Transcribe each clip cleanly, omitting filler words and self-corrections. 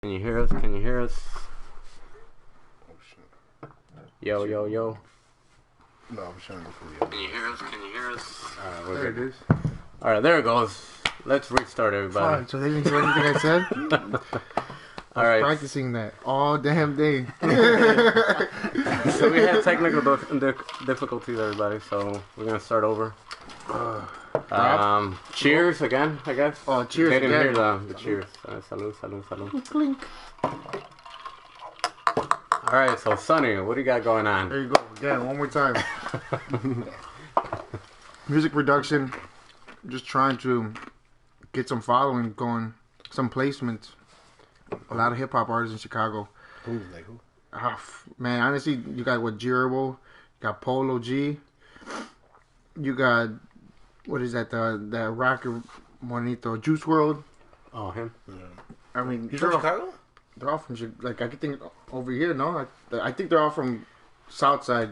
Can you hear us? Can you hear us? Oh shit. Yo, yo, yo. No, I'm trying to look for you. Can you hear us? Can you hear us? Alright, we're There good. it is. Alright, there it goes. Let's restart, everybody. Fine, so they didn't hear anything I said? I was Alright. practicing that all damn day. So we had technical difficulties, everybody, so we're going to start over. Cheers again, I guess. Oh, cheers They didn't again. hear the cheers. Salud, salud, salud. Clink. Alright, so Sonny, what do you got going on? There you go. Again, one more time. Music production. Just trying to get some following going. Some placements. A lot of hip-hop artists in Chicago. Who? Like who? Man, honestly, you got what, Gerbil, you got Polo G, you got, what is that, the rocker Monito, Juice World. Oh, him? Yeah. I mean, He's from Chicago? they're all from, like, I could think over here, no? I think they're all from Southside.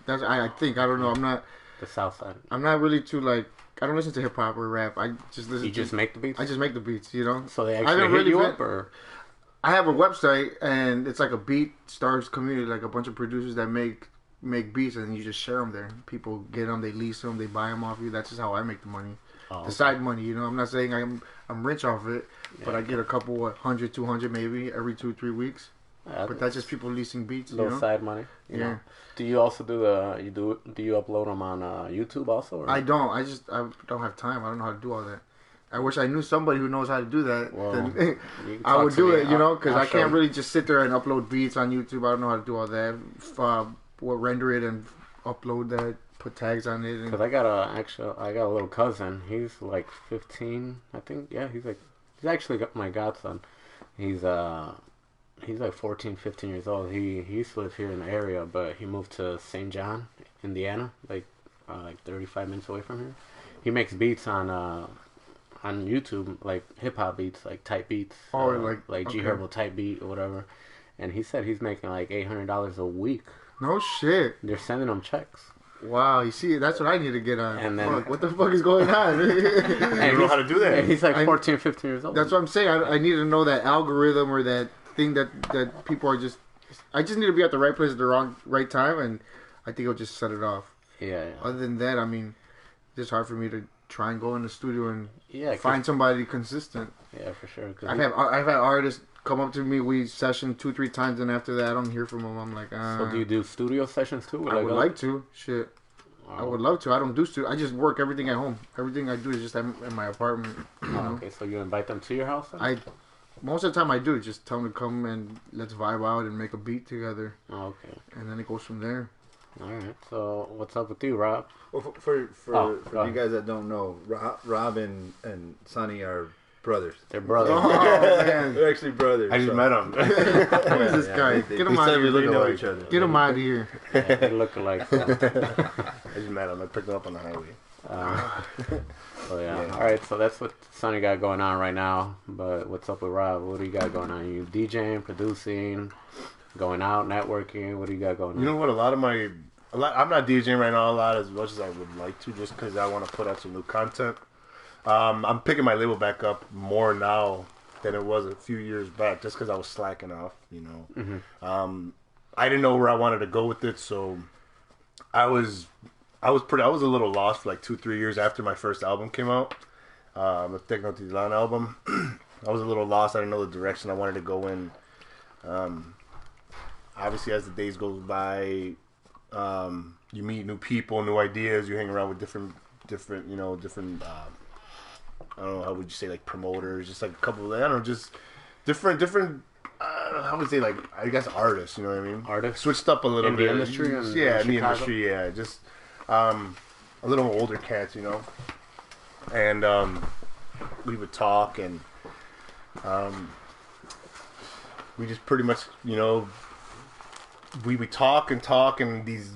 That's, I think, I don't know, The South Side. I'm not really too, like, I don't listen to hip-hop or rap. I just listen You just make the beats? I just make the beats, you know? So they I actually haven't hit really you been- up, or? I have a website, and it's like a Beat Stars community, like a bunch of producers that make beats, and you just share them there. People get them, they lease them, they buy them off you. That's just how I make the money. Oh, The side money, you know. I'm not saying I'm rich off it, but I get a couple, 100, 200 maybe every 2-3 weeks. But that's just people leasing beats, you little know. side money. You know? Do you also do do you upload them on YouTube also? Or? I don't. I don't have time. I don't know how to do all that. I wish I knew somebody who knows how to do that. Well, then you can I talk would to do me. it, you know, because I'll I show can't you. really just sit there and upload beats on YouTube. I don't know how to do all that. Render it and upload that, put tags on it. Because I got a little cousin. He's like 15, I think. Yeah, he's actually my godson. He's like 14, 15 years old. He used to live here in the area, but he moved to St. John, Indiana, like 35 minutes away from here. He makes beats on YouTube, like hip hop beats, like type beats. Oh, like G okay. Herbo type beat or whatever. And he said he's making like $800 a week. No shit. They're sending him checks. Wow, you see, that's what I need to get on. And then- Fuck, what the fuck is going on? I don't know how to do that. And he's like 14, 15 years old. That's what I'm saying. I need to know that algorithm or that thing that people are just... I just need to be at the right place at the right time, and I think it'll just set it off. Yeah. Other than that, I mean, it's just hard for me to try and go in the studio and Yeah, find somebody consistent. Yeah, for sure. I've had artists come up to me, we session 2-3 times, and after that I don't hear from them. I'm like, So do you do studio sessions too? I would like to. Shit. Oh. I would love to. I don't do studio. I just work everything at home. Everything I do is just in my apartment. You know? Okay, so you invite them to your house then? Most of the time I do. Just tell them to come and let's vibe out and make a beat together. Oh, okay. And then it goes from there. All right. So what's up with you, Rob? Well, for go you ahead. guys that don't know, Rob and Sonny are brothers. They're brothers. Oh, man. They're actually brothers. I just so- met him. Who is this guy? They Get him out said of we here. look They know alike. each other. Get him out of here. Yeah, they look alike. So, I just met him. I picked him up on the highway. so yeah. Yeah. All right. So that's what Sonny got going on right now. But what's up with Rob? What do you got going on? You DJing, producing, going out, networking? What do you got going on? You know what? I'm not DJing right now a lot as much as I would like to, just because I want to put out some new content. I'm picking my label back up more now than it was a few years back, just because I was slacking off. You know, Mm-hmm. I didn't know where I wanted to go with it, so I was a little lost for like 2-3 years after my first album came out, the Techno Tizlan album. I was a little lost. I didn't know the direction I wanted to go in. Obviously, as the days goes by, you meet new people, new ideas. You hang around with different. I don't know, how would you say, like promoters, just like a couple. I don't know, just different. How would you say, like, I guess artists. You know what I mean? Artists? Switched up a little In the bit. industry and yeah, in in the Chicago? industry. Yeah, just a little older cats, you know. And we would talk, and we just pretty much, you know, we would talk, and these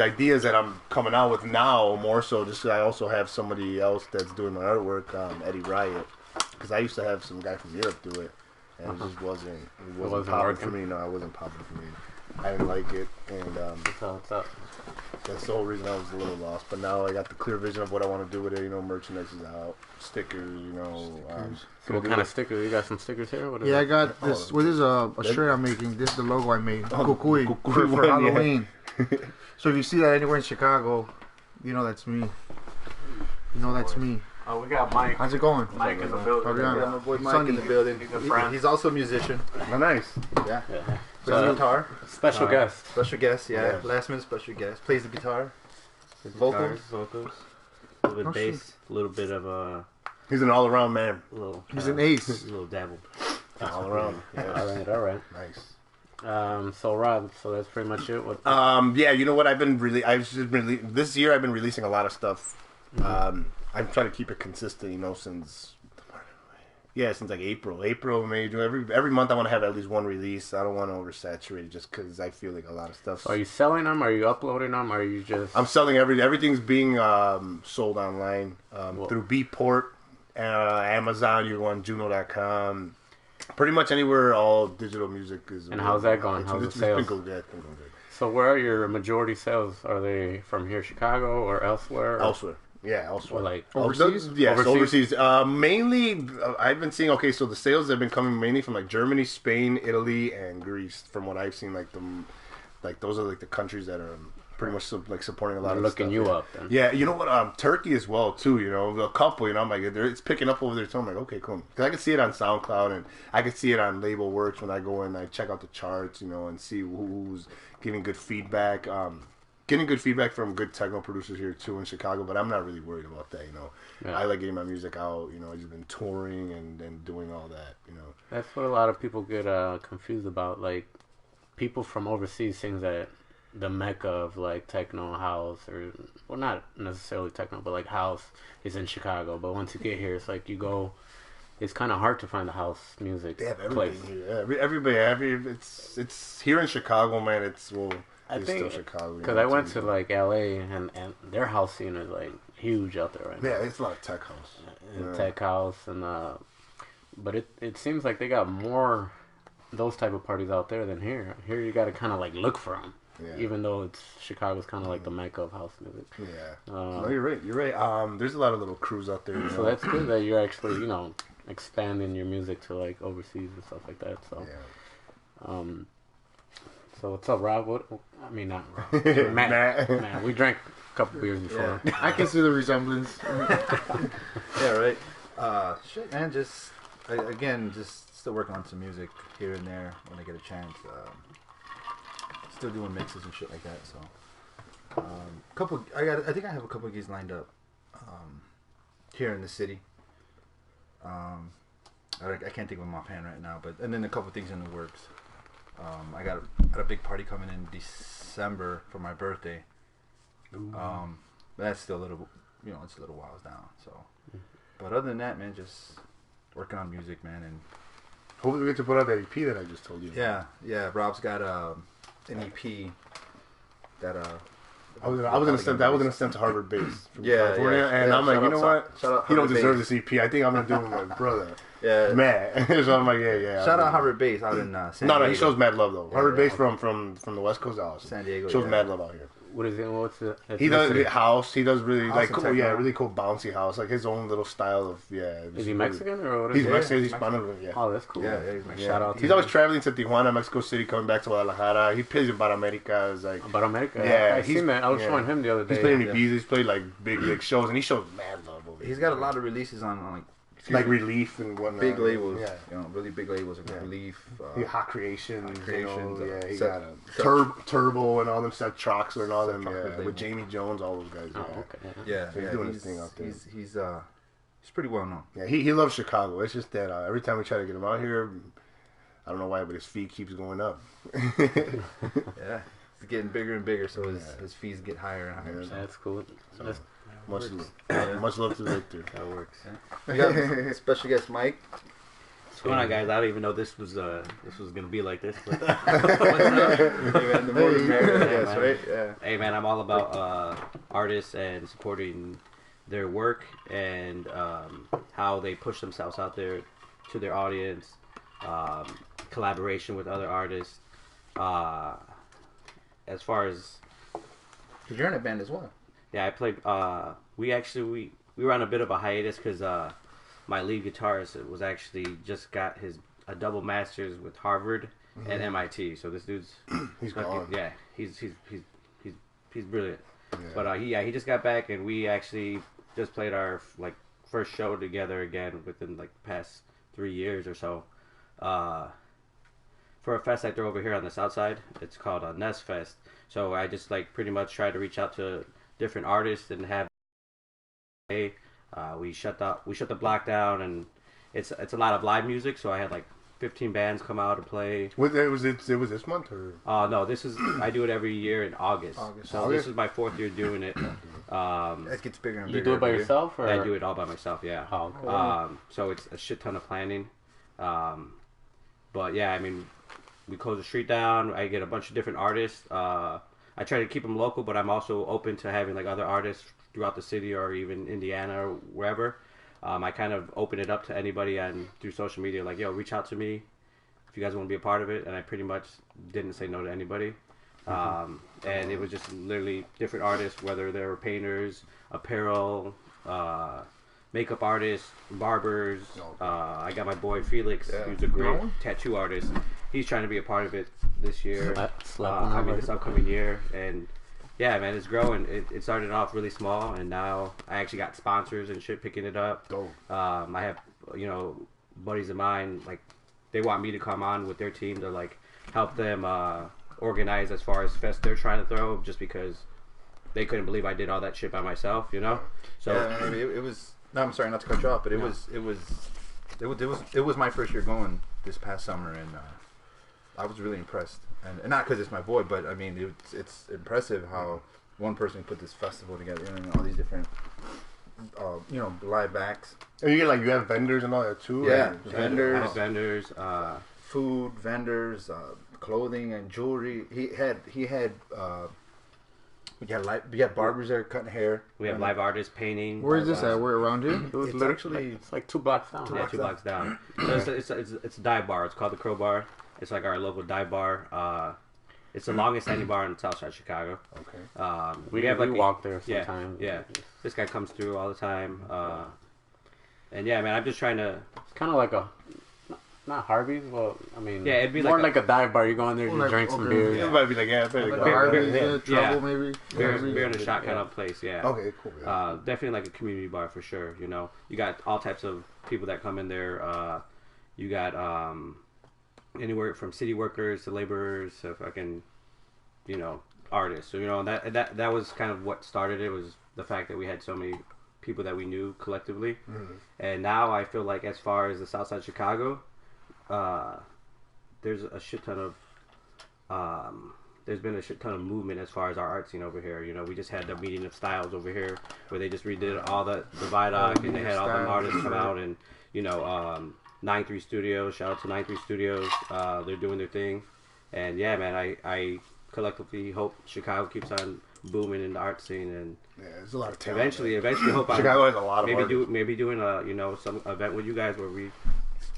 ideas that I'm coming out with now, more so just I also have somebody else that's doing my artwork, Eddie Riot, because I used to have some guy from Europe do it, and it just wasn't wasn't popping working? for me. No, it wasn't popping for me. I didn't like it, and What's up? That's the whole reason I was a little lost. But now I got the clear vision of what I want to do with it. You know, merchandise is out, stickers. You know, So what kind of stickers? You got some stickers here? What is Yeah, I it? got this. What is a shirt I'm making? This is the logo I made. Kukui Kukui for one, yeah. Halloween. So if you see that anywhere in Chicago, you know that's me. You know that's me. Oh, we got Mike. How's it going? Mike in the building. Fabian. Yeah, my boy Mike Sonny. in the building. He's a friend. He's also a musician. Oh, nice. Yeah. Yeah. Plays the guitar. Special guest. Special guest, yeah. Yeah. Last minute special guest. Plays the guitar. Vocals. Vocals. A little Oh, bit bass. A little bit of He's an all-around man. little. He's an ace. A little dabbled. All around. Yeah. All right. Nice. So Rob, so that's pretty much it. What? Yeah, you know what? This year I've been releasing a lot of stuff. I'm trying to keep it consistent, you know, since like April, May, June. Every month I want to have at least one release. I don't want to oversaturate it just because I feel like a lot of stuff. Are you selling them? Are you uploading them? Are you just? I'm selling everything's being sold online through Beatport, Amazon. You go on Juno.com. Pretty much anywhere all digital music is. And how's that going? How's the sales? It's been good. So where are your majority sales? Are they from here, Chicago, or elsewhere? Or Elsewhere. Yeah, elsewhere. Or like Overseas? Yes, Overseas? overseas. Mainly, I've been seeing. Okay, so the sales have been coming mainly from like Germany, Spain, Italy, and Greece. From what I've seen, like those are like the countries that are pretty much like supporting a lot they're of looking stuff, you yeah. up. Then. Yeah, you know what? Turkey as well too. You know, a couple. You know, I'm like, it's picking up over there. So I'm like, okay, cool. Because I can see it on SoundCloud and I can see it on Label Works when I go in. I check out the charts, you know, and see who's giving good feedback. Getting good feedback from good techno producers here too in Chicago, but I'm not really worried about that. You know, Yeah. I like getting my music out. You know, I've just been touring and doing all that. You know, That's what a lot of people get confused about. Like people from overseas think that the mecca of like techno house, or well, not necessarily techno, but like house is in Chicago. But once you get here, it's like you go. It's kind of hard to find the house music they have place. everything here. It's here in Chicago, man. It's I think still Chicago. you because know, I went it's to like LA and their house scene is like huge out there right now. yeah, it's a lot of tech house. And Yeah. tech house and but it seems like they got more those type of parties out there than here. Here you got to kind of like look for them. Yeah. Even though it's Chicago's kind of like the mecca of house music. Yeah. No, you're right. There's a lot of little crews out there. You So know? that's good that you're actually, expanding your music to like overseas and stuff like that. So, yeah. So what's up, Rob? Not Rob. Matt. Man, we drank a couple beers before. I can see the resemblance. Yeah, right. Shit, man. Just still working on some music here and there when I get a chance. Still doing mixes and shit like that. So, I think I have a couple of gigs lined up here in the city. I can't think of them offhand right now, and then a couple of things in the works. I got a big party coming in December for my birthday. But that's still a little, it's a little whiles down. So, but other than that, man, just working on music, man, and hopefully we get to put out that EP that I just told you. yeah. Rob's got an EP that I was gonna send to Harvard Base from California, yeah. and Yeah, I'm like, shout you know out- what? shout out He don't Harvard deserve Base. this EP. I think I'm gonna do it with my brother. Yeah. Matt. So I'm like, yeah. Shout out Harvard Base out in San Diego. No, he shows mad love though. Harvard yeah. Base from the West Coast, San Diego, shows yeah. mad love out here. What is it? What's the? He does house. He does really House like and cool, techno. really cool bouncy house, like his own little style of Is he Mexican or what is He's he? Mexican. He's Mexican. Spanish. Yeah. Oh, that's cool. Yeah, he's Mexican. Shout out to He's him. always traveling to Tijuana, Mexico City, coming back to Guadalajara. He plays in Bar America. Is like About America. Yeah, I seen that. I was showing him the other day. he's playing in Ibiza. He's played like big shows, and he shows mad love over He's here. got a lot of releases on like Relief and whatnot. big labels. Yeah. Really big labels. Like Yeah. Relief. Hot Creations, Hot Creations, he Set- got a Turbo and all them Set Trucks and all them, Truck yeah, label. with Jamie Jones, all those guys. Oh, Yeah, okay. Yeah, So he's doing his thing out there. He's pretty well known. yeah. He loves Chicago. It's just that every time we try to get him out here, I don't know why, but his fee keeps going up. Yeah, he's getting bigger and bigger, so his fees get higher and higher. Yeah. So. That's cool. That's, Much love to Victor. that works. We got special guest Mike. What's going on, guys? I don't even know this was gonna be like this. But The morning mayor, Yeah, yes, man. right? Yeah. hey, man, I'm all about artists and supporting their work and how they push themselves out there to their audience, collaboration with other artists. As far as Because you're in a band as well. Yeah, I played. We were on a bit of a hiatus because my lead guitarist was actually just got a double master's with Harvard and MIT. So this dude's He's gone. yeah, he's brilliant. Yeah. But he just got back, and we actually just played our first show together again within the past 3 years or so. For a fest I throw over here on the south side, it's called a Nest Fest. So I just pretty much try to reach out to different artists and have. We shut the block down, and it's a lot of live music. So I had 15 bands come out and play. It was this month or? No, this is I do it every year in August. So this is my 4th year doing it. It gets bigger and bigger. You do it by yourself, or I do it all by myself. Yeah. Oh, cool. So it's a shit ton of planning. But yeah, I mean, we close the street down. I get a bunch of different artists. I try to keep them local, but I'm also open to having other artists throughout the city or even Indiana or wherever. I kind of open it up to anybody through social media, yo, reach out to me if you guys want to be a part of it. And I pretty much didn't say no to anybody. And it was just literally different artists, whether they were painters, apparel, makeup artists, barbers. I got my boy Felix, who's a great tattoo artist. He's trying to be a part of it this year. This upcoming year. And yeah, man, it's growing. It started off really small, and now I actually got sponsors and shit picking it up. Dope. I have, buddies of mine, they want me to come on with their team to help them organize as far as fest they're trying to throw, just because they couldn't believe I did all that shit by myself, So yeah, I mean, it was. No, I'm sorry not to cut you off, but it was my first year going this past summer, and I was really impressed. And not because it's my boy, but I mean, it's impressive how one person put this festival together and all these different, live acts. And you have vendors and all that too. Yeah, right? vendors, food vendors, clothing and jewelry. We had barbers there cutting hair. We have live artists painting. Where is this at? Where around here? It's actually it's 2 blocks down. 2 blocks down. So it's a dive bar. It's called the Crowbar. It's our local dive bar. It's the longest standing bar in South Side Chicago. Okay. We walk there sometimes. Yeah. This guy comes through all the time. And yeah, man, I'm just trying to. It's kind of like not Harvey's. Well, I mean, yeah, it'd be more like a dive bar. You go in there, you drink some beer. Yeah. Everybody be I better go. Harvey's, Trouble, maybe. Beer in a shot kind of place. Yeah. Okay, cool. Yeah. Definitely a community bar for sure. You got all types of people that come in there. You got anywhere from city workers to laborers to fucking, artists. So that was kind of what started it, was the fact that we had so many people that we knew collectively. And now I feel like as far as the South Side Chicago, there's a shit ton of there's been a shit ton of movement as far as our art scene over here. We just had the meeting of styles over here where they just redid all the Vidoc, and they had all the artists come out, and 9-3 Studios, shout out to 9-3 Studios. They're doing their thing, and yeah, man, I collectively hope Chicago keeps on booming in the art scene, and there's a lot of talent. Eventually hope Chicago has a lot of maybe doing a some event with you guys where we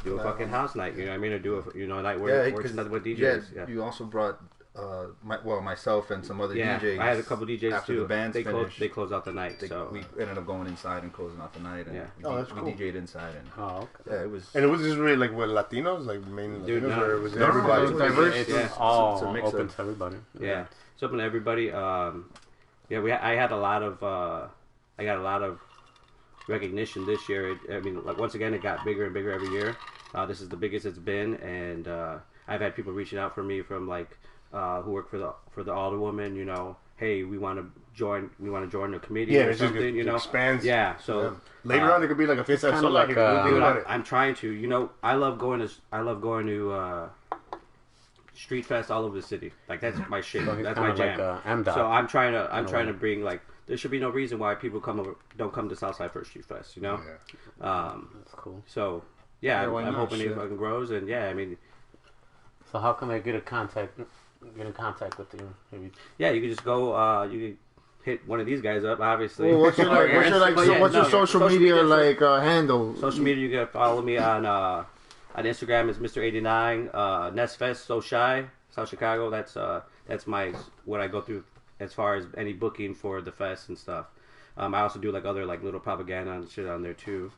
do a fucking house night, you know what I mean, or do a night where it's nothing but DJs. Yeah, you also brought myself and some other DJs. I had a couple DJs after too. The band's they closed out the night. So we ended up going inside and closing out the night. And that's cool. We DJ'd inside, and okay. It was. And it was just really with Latinos, mainly Dude, Latinos, or it was everybody? everybody? It's diverse. It's all a mix open of, to everybody. Yeah, it's open to everybody. I had a lot of. I got a lot of recognition this year. Once again, it got bigger and bigger every year. This is the biggest it's been, and I've had people reaching out for me from who work for the Alderwoman. Hey, we want to join. We want to join the committee or something. Expands. Yeah. So later on, it could be like a face. Kind of like I'm trying to. I love going to street fest all over the city. That's my shit. So that's my jam. So I'm trying to bring there should be no reason why people don't come to Southside for a street fest. Yeah. That's cool. So yeah, I'm hoping it fucking grows, and yeah, So how can they get in contact with you? Maybe. Yeah, you can just go. You can hit one of these guys up, obviously. Well, what's your social media handle? Social media, you can follow me on Instagram is Mr. 89. Nest Fest, So Shy, South Chicago. That's my what I go through as far as any booking for the fest and stuff. I also do like other like little propaganda and shit on there too.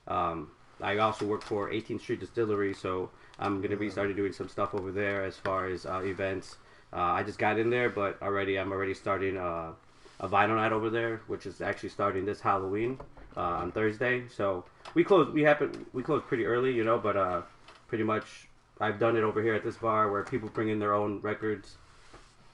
I also work for 18th Street Distillery, so I'm gonna be starting doing some stuff over there as far as events. I just got in there, but I'm already starting a vinyl night over there, which is actually starting this Halloween on Thursday. So we close pretty early, you know, but pretty much I've done it over here at this bar where people bring in their own records.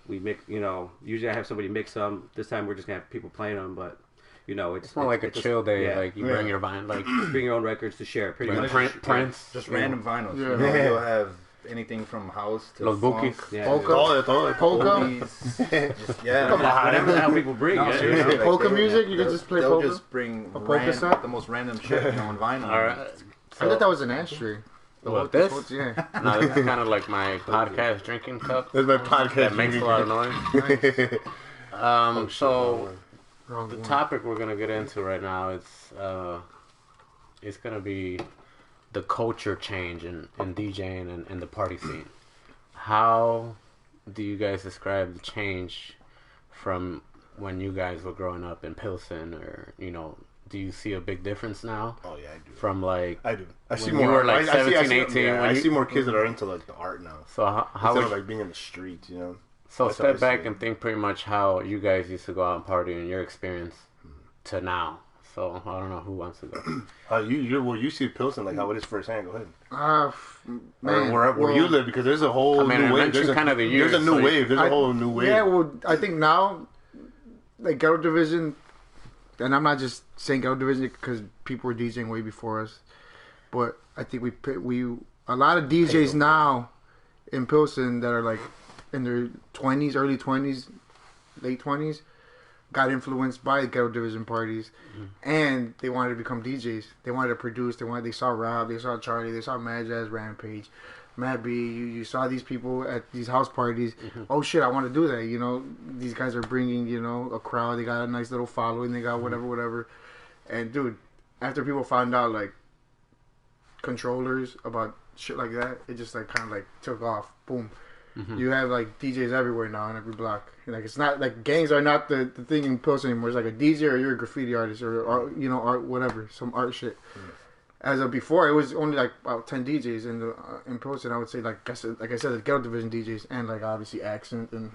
We mix, you know, usually I have somebody mix them. This time we're just gonna have people playing them, but you know, it's more like a chill day. Yeah. Like you bring your vinyl, like bring your own records to share. Pretty much Prince, just random vinyls. Yeah. You know, you'll have anything from house to Los funk, Bukis. Yeah. Polka. Polka. oldies. Yeah, Come on. Whatever how people bring. No, Yeah, seriously, you know? like, Polka they- music? You could just play they'll polka? just bring A polka set? the most random shit, you know, on vinyl. All right. I thought that was an ashtray. What, this? Yeah. No, this is kind of like my podcast drinking cup. That's my podcast. That makes a lot of noise. So Wrong the one. topic we're gonna get into right now it's gonna be the culture change in DJing and the party scene. How do you guys describe the change from when you guys were growing up in Pilsen, or you know, do you see a big difference now? Oh yeah, I do. From like I do. I see when more. you were, like, I see- 17, 18, Yeah, when I you- see more kids that are into like the art now. so how Instead would of like being in the street, you know. so that's what I step back see. and think pretty much how you guys used to go out and party and your experience to now. So I don't know who wants to go. You see Pilsen like how it is firsthand. Go ahead. Man, Where you live, because there's a whole I mean, I new wave. mentioned There's a, kind of the there's a years, new so wave. There's a whole new wave. Yeah, well, I think now, like Ghetto Division, and I'm not just saying Ghetto Division because people were DJing way before us, but I think we a lot of DJs now in Pilsen that are like in their 20s, early 20s, late 20s, got influenced by Ghetto Division parties, and they wanted to become DJs. They wanted to produce. They saw Rob, they saw Charlie, they saw Mad Jazz, Rampage, Matt B. You saw these people at these house parties. Oh shit, I want to do that. You know, these guys are bringing, you know, a crowd. They got a nice little following. They got whatever. And dude, after people found out like controllers about shit like that, it just like kind of like took off. Boom. You have like DJs everywhere now in every block. Like it's not like gangs are not the thing in Pilsen anymore. It's like a DJ or you're a graffiti artist or you know, art, whatever, some art shit. As of before, it was only like about 10 DJs in Pilsen. I would say like I said, the Ghetto Division DJs and like obviously Accent and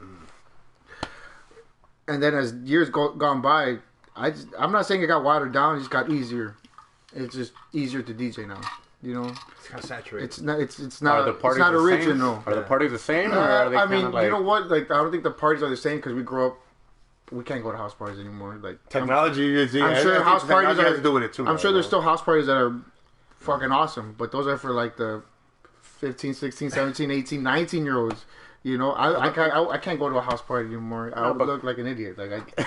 then as years gone by, I'm not saying it got watered down. It just got easier. It's just easier to DJ now. You know, It's kind of saturated. it's not. It's Are not. the It's parties not the original. Same? Are the parties the same, or are they I kind mean, of like? you know what? Like, I don't think the parties are the same because we grew up. We can't go to house parties anymore. Like Technology is. I'm sure house parties has are. to do with it too. I'm now, sure you there's know? still house parties that are fucking awesome, but those are for like the 15, 16, 17, 18, 19 year olds. You know, I can't go to a house party anymore. I would look like an idiot. Like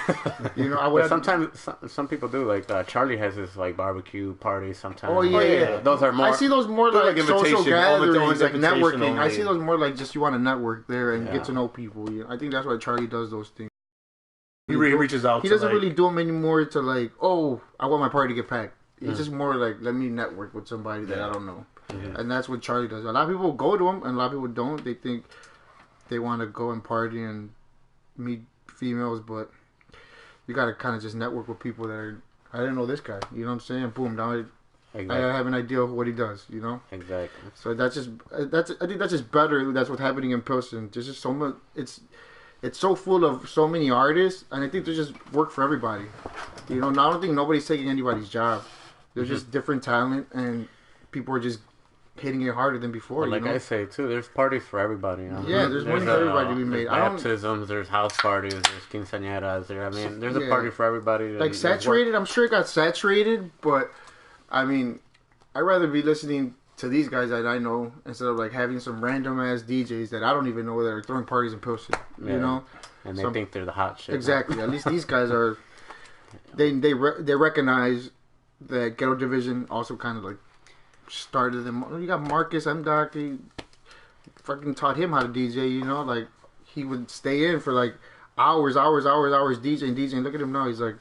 you know, I would. But sometimes some people do. Like Charlie has his like barbecue parties. Sometimes. Oh yeah. Those are more. I see those more They're like like social invitation, gatherings, like invitation networking. I only. see those more like just you want to network there and Yeah. get to know people. You know? I think that's why Charlie does those things. He reaches out. He to doesn't like, really do them anymore to like, oh, I want my party to get packed. It's just more like, let me network with somebody that I don't know. And that's what Charlie does. A lot of people go to him and a lot of people don't. They think they want to go and party and meet females, but you got to kind of just network with people that are, I didn't know this guy. You know what I'm saying? Boom, now I Exactly. have an idea of what he does, you know? Exactly. So I think that's just better. That's what's happening in Pilsen. There's just so much. It's so full of so many artists, and I think there's just work for everybody. You know, I don't think nobody's taking anybody's job. There's just different talent, and people are just hitting it harder than before. But like you know? I say too, there's parties for everybody. You know? Yeah, there's money for everybody to be made. There's I don't- baptisms, there's house parties, there's quinceañeras. There's a Yeah. party for everybody. like There's saturated. I'm sure it got saturated, but I mean, I'd rather be listening to these guys that I know instead of like having some random ass DJs that I don't even know that are throwing parties in Pilsen. Yeah. You know. and they some- think they're the hot shit. Exactly. At least these guys are. They recognize that Ghetto Division also kind of like started them. You got Marcus MDoc. He fucking taught him how to DJ. You know, like he would stay in for like hours DJing. Look at him now. He's like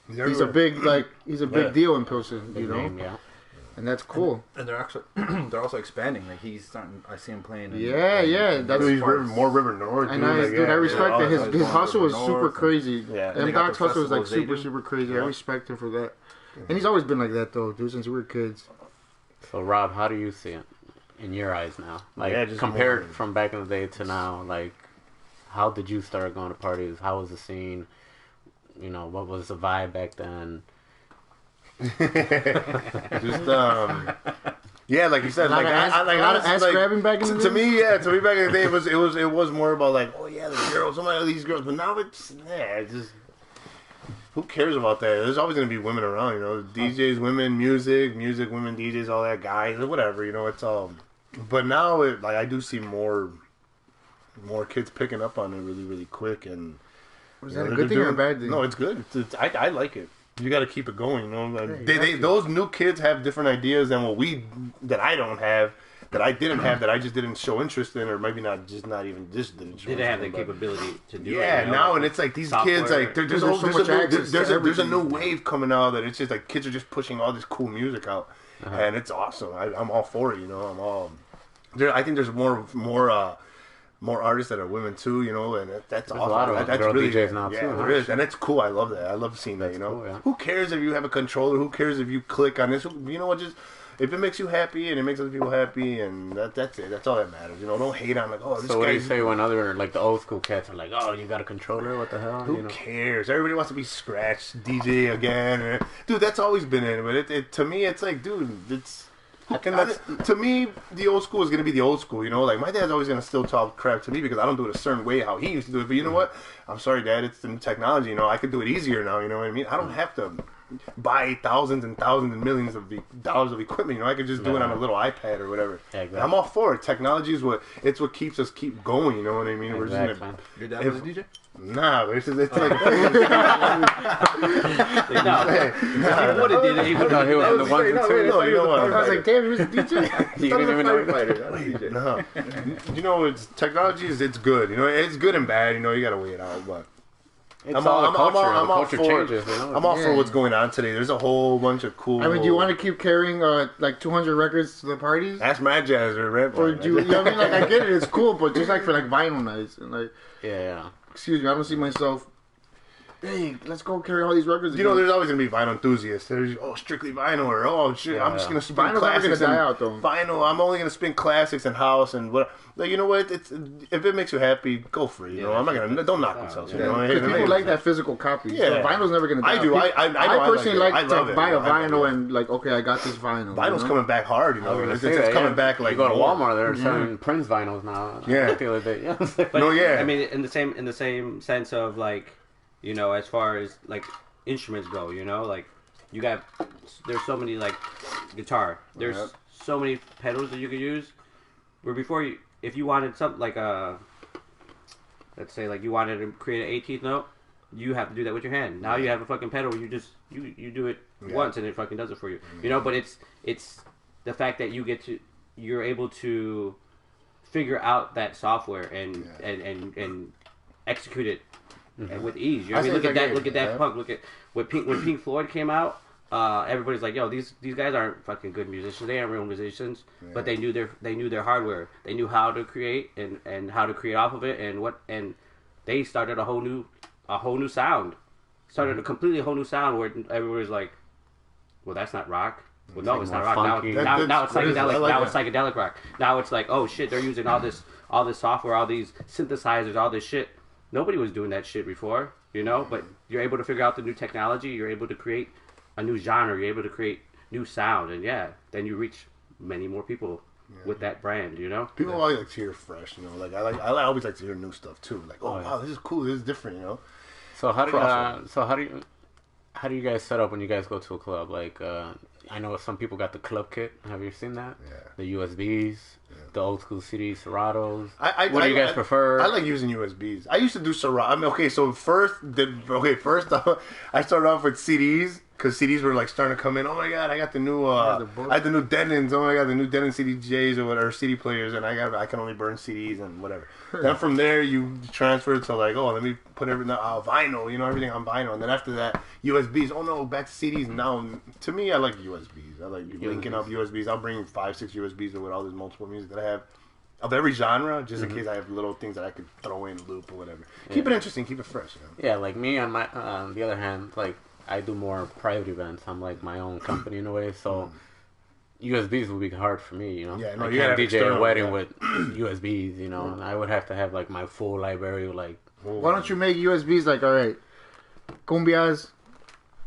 he's a big Yeah. deal in Pilsen. Big You know, name, yeah. and that's cool. And they're actually they're also expanding. Like he's starting. I see him playing. That's he's more River North. And I respect that. His hustle was super crazy. Yeah, and Doc's hustle was like super crazy. I respect him for that. And he's always been like that though, dude, since we were kids. So Rob, how do you see it in your eyes now? Like compared from back in the day to now, like how did you start going to parties? How was the scene? You know, what was the vibe back then? Just yeah, like you said, like ass grabbing back in the day. To me back in the day it was more about like, oh yeah, the girls, some of these girls, but now it's just who cares about that? There's always gonna be women around, you know, DJs, women, music, women, DJs, all that, guys, or whatever, you know, it's all. But now like I do see more kids picking up on it really, really quick, and was that a good thing or a bad thing? No, it's good. I like it. You got to keep it going, you know. Like, those new kids have different ideas than that I don't have, that I didn't have, that I just didn't show interest in, or maybe not even just didn't have the capability to do it. Yeah, now and it's like these kids, like there's a new wave coming out that it's just like kids are just pushing all this cool music out, and it's awesome. I'm all for it, you know. I think there's more artists that are women too, you know, and that's awesome. A lot of that's girl really DJs now too. There is, and it's cool. I love that. I love seeing that. You know, cool, yeah. Who cares if you have a controller? Who cares if you click on this? You know what? Just if it makes you happy and it makes other people happy, and that's it. That's all that matters. You know, don't hate on like, oh, this. So what do you say when other like the old school cats are like, oh, you got a controller? What the hell? Who cares? Everybody wants to be scratched DJ again, dude. That's always been in, but it to me, it's like, dude, it's. To me, the old school is going to be the old school, you know? Like, my dad's always going to still talk crap to me because I don't do it a certain way how he used to do it. But you know what? I'm sorry, Dad. It's the new technology, you know? I could do it easier now, you know what I mean? I don't have to buy thousands and thousands and millions of dollars of equipment, you know? I could just do it on a little iPad or whatever. Yeah, exactly. I'm all for it. Technology is what keeps us going, you know what I mean? Exactly. We're just Your dad was a DJ? Nah, it's like... No. What a DJ. He was in the ones and twos. No, you know what? I was like, damn, he was a DJ? You didn't even know. No, you know, it's technology it's good. You know, it's good and bad. You know, you gotta weigh it out. But I'm all for changes. You know? I'm all for what's going on today. There's a whole bunch of cool. I mean, do you want to keep carrying like 200 records to the parties? That's my jazz or rap. Or do you know what I mean? Like, I get it, it's cool, but just like for like vinyl nights and like. Yeah. Excuse me, I don't see myself. Hey, let's go carry all these records. You know, there's always gonna be vinyl enthusiants. There's strictly vinyl, or shit, I'm just gonna spin vinyl's classics. Never gonna die out though. Vinyl, I'm only gonna spin classics and house and what. Like, you know what? It's if it makes you happy, go for it. You know, I'm not gonna don't knock themselves. You know, because people like that physical copy. Yeah, so vinyl's never gonna die. I do. I personally like to buy a vinyl and like, okay, I got this vinyl. Vinyl's coming back hard. You know, it's coming back like. You go to Walmart, they're selling Prince vinyls now. Yeah. The other day. But, I mean, in the same sense of like, you know, as far as like instruments go, you know, like there's so many like guitar, there's so many pedals that you could use. Where before, if you wanted something like let's say like you wanted to create an 18th note, you have to do that with your hand. Now you have a fucking pedal where you just you do it once and it fucking does it for you. You know, but it's the fact that you're able to figure out that software and execute it. And with ease, you know what I mean? Look at that punk. Look at when Pink Floyd came out. Everybody's like, "Yo, these guys aren't fucking good musicians. They aren't real musicians." Yeah. But they knew their hardware. They knew how to create and how to create off of it and they started a whole new sound. Started a completely whole new sound where everybody's like, "Well, that's not rock." Well, no, it's not rock. Now it's psychedelic. Now it's psychedelic rock. Now it's like, oh shit, they're using all this software, all these synthesizers, all this shit. Nobody was doing that shit before, you know, but you're able to figure out the new technology, you're able to create a new genre, you're able to create new sound, and then you reach many more people with that brand, you know? People always like to hear fresh, you know, like I always like to hear new stuff too, like, wow, this is cool, this is different, you know? So how do you guys set up when you guys go to a club? Like, I know some people got the club kit. Have you seen that? Yeah. The USBs, the old school CDs, Seratos. What do you guys prefer? I like using USBs. I used to do Serato. I mean, first I started off with CDs because CDs were like starting to come in. Oh my god, I got the new I had the new Denons. Oh my god, the new Denon CDJs or whatever, CD players, and I can only burn CDs and whatever. Then from there you transfer to like, oh, let me put everything vinyl, everything on vinyl, and then after that USBs. Oh no, back to CDs. Now to me, I like USBs. I like linking up USBs. I'll bring 5-6 USBs with all this multiple music that I have of every genre, just in case I have little things that I could throw in, loop or whatever. Keep it interesting, keep it fresh. Yeah, like me on the other hand, like I do more private events. I'm like my own company in a way, so USBs would be hard for me, Yeah, no, I you can't gotta DJ a wedding with USBs, and I would have to have like my full library, like. Why don't you make USBs like, all right, cumbias,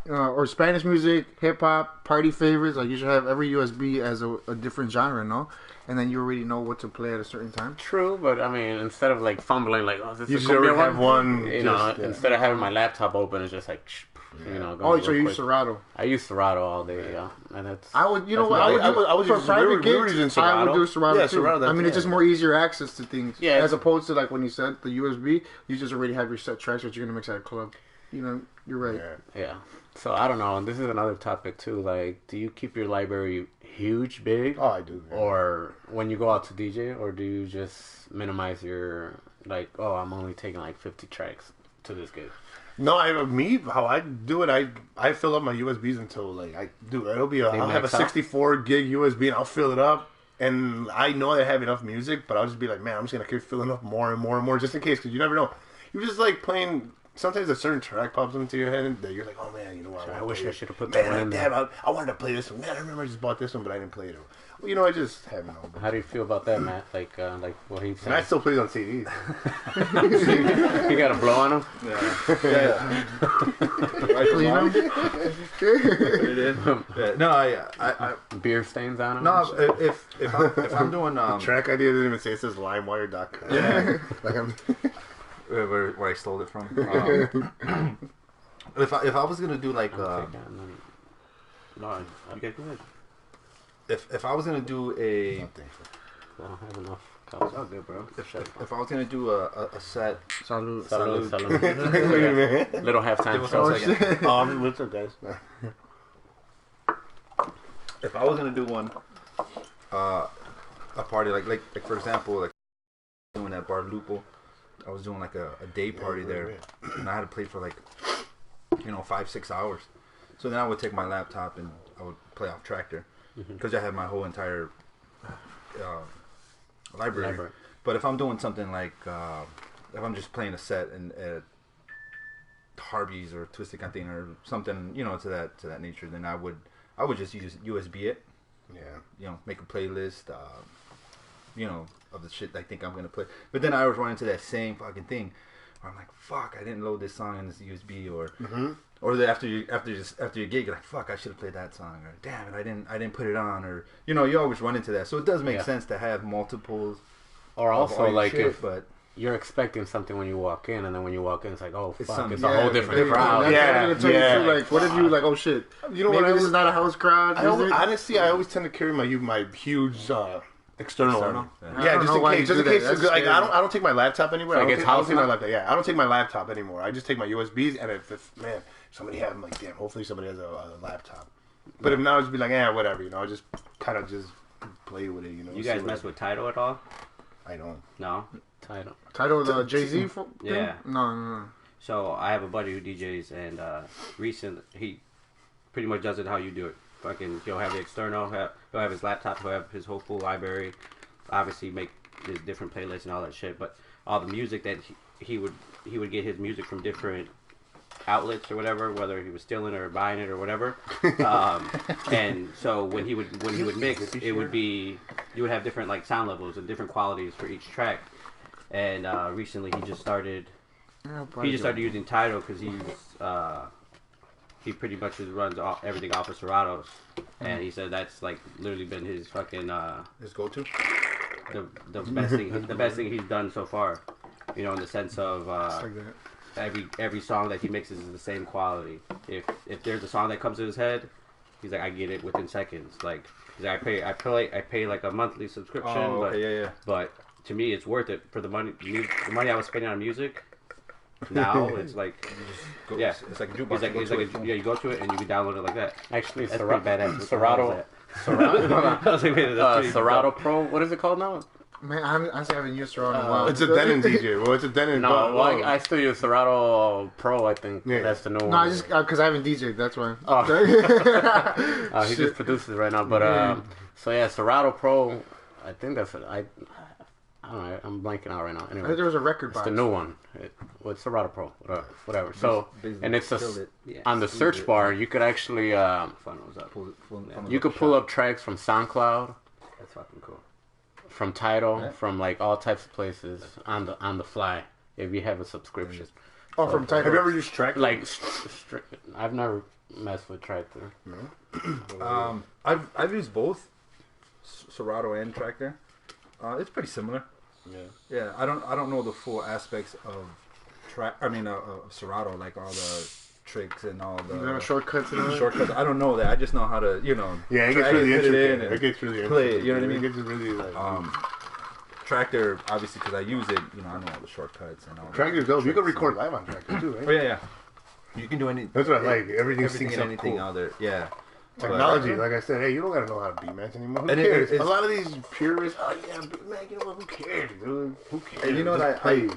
or Spanish music, hip hop, party favorites? Like you should have every USB as a different genre, no? And then you already know what to play at a certain time. True, but I mean, instead of like fumbling, like, oh, this You is should already have one. Instead of having my laptop open, it's just like, Oh, so you use Serato? I use Serato all day, yeah, and that's. I would, I was for using private we were gigs, using I would Serato. do Serato Yeah, too. Serato, I mean, it's just more easier access to things. Yeah. As opposed to like when you said the USB, you just already have your set tracks that you're gonna mix at a club. You're right. Yeah. So I don't know, and this is another topic too. Like, do you keep your library huge, big? Oh, I do. Yeah. Or when you go out to DJ, or do you just minimize your like? Oh, I'm only taking like 50 tracks to this gig. No, how I do it, I fill up my USBs until like I'll have a 64 gig USB and I'll fill it up, and I know I have enough music, but I'll just be like, man, I'm just gonna keep filling up more and more and more just in case, because you never know. You're just like playing. Sometimes a certain track pops into your head that you're like, oh man, you know what? I wish I should have put that one in there. Damn, I wanted to play this one. Man, I remember I just bought this one, but I didn't play it. Well, I just have no. How do you feel about that, Matt? Like what he said. Matt still plays on CDs. You got a blow on him? Yeah. It is. Yeah. No, I beer stains on him. no. If I'm doing Track idea didn't even say it says LimeWire.com. Yeah. Like I'm. where I stole it from. If I was gonna do like no, you get good. if I was gonna do a I don't have enough. It's all good, bro. if I was gonna do a set. Salud. Salud. Little halftime Give us show. one second. What's up, guys? If I was gonna do one, a party like for example, like doing that Bar Lupo, I was doing like a day party there, and I had to play for like 5-6 hours. So then I would take my laptop and I would play off Tractor because I have my whole entire library. But if I'm doing something like if I'm just playing a set at Harvey's or Twisted Canteen or something, to that nature, then I would just use USB it. Yeah. Make a playlist. Of the shit I think I'm gonna play. But then I always run into that same fucking thing where I'm like, fuck, I didn't load this song in this USB, or after your gig, you're like, fuck, I should have played that song, or damn it, I didn't put it on, or you always run into that. So it does make sense to have multiples. Or also like shit, but you're expecting something when you walk in, and then when you walk in, it's like, oh fuck, it's a yeah, whole different crowd. Like, what if you like, oh shit, maybe this is not a house crowd. Honestly, I always tend to carry my huge external one. Yeah, just in case. Like, I don't take my laptop anywhere. Like I don't take my laptop. Yeah, I don't take my laptop anymore. I just take my USBs, and if somebody have them, like, damn, hopefully somebody has a laptop. But if not, I'll just be like, whatever. I just kind of just play with it. You guys mess with Tidal at all? I don't. No. Tidal, the Jay-Z thing? Yeah. No. So I have a buddy who DJs, and he pretty much does it how you do it. Fucking, he'll have the external, he'll have his laptop, he'll have his whole full library. Obviously, make his different playlists and all that shit. But all the music that he would get his music from different outlets or whatever, whether he was stealing or buying it or whatever. And so when he would mix, it would be, you would have different like sound levels and different qualities for each track. And recently he just started using Tidal because he pretty much just runs everything off of Seratos, and he said that's like literally been his fucking his go-to. The best thing he's done so far, in the sense of every song that he mixes is the same quality. If there's a song that comes to his head, he's like, I get it within seconds. Like, I pay like a monthly subscription, but to me it's worth it for the money I was spending on music. Now it's like, Go, yeah, it's like a jukebox. yeah, you go to it and you can download it like that. Actually, That's pretty badass. Serato. I was like, wait, that's pretty Serato dope. Pro. What is it called now? Man, I haven't used Serato in a while. It's a Denon DJ. Well, it's a Denon. No, I still use Serato Pro. I think that's the new one. No, I just because I haven't DJed. That's why. He just produces right now. But so yeah, Serato Pro. I think that's it. I don't know. I'm blanking out right now. I Anyway, think there was a record it's box. the new one. It's Serato Pro. Whatever. So and it's Yeah, on the search bar. You could actually Funnels up. you could pull up tracks from SoundCloud, That's fucking cool. from Tidal, from like all types of places on the fly if you have a subscription. Oh, from Have Tidal. you ever used Track? Like I've never messed with Tractor. I've used both Serato and Tractor. It's pretty similar. Yeah. I don't know the full aspects of Serato, like all the tricks and all the shortcuts and all that? shortcuts. I don't know that. I just know how to, Yeah, it gets drag really it, put it in, intricate. and It gets really play it, intricate. you know what I mean? It gets really like. Tractor, obviously, because I use it. I know all the shortcuts and all. Tractor's dope. You tricks can record live on Tractor too, Oh right? yeah. You can do anything. That's what I like. Everything Everything syncs and up anything cool. out there. Yeah. Technology, like I said, hey, you don't gotta know how to beat match anymore. Who And cares? it's- A lot of these purists, oh yeah, beat match, you know what? Who cares, dude? Who cares? And you know Just what play.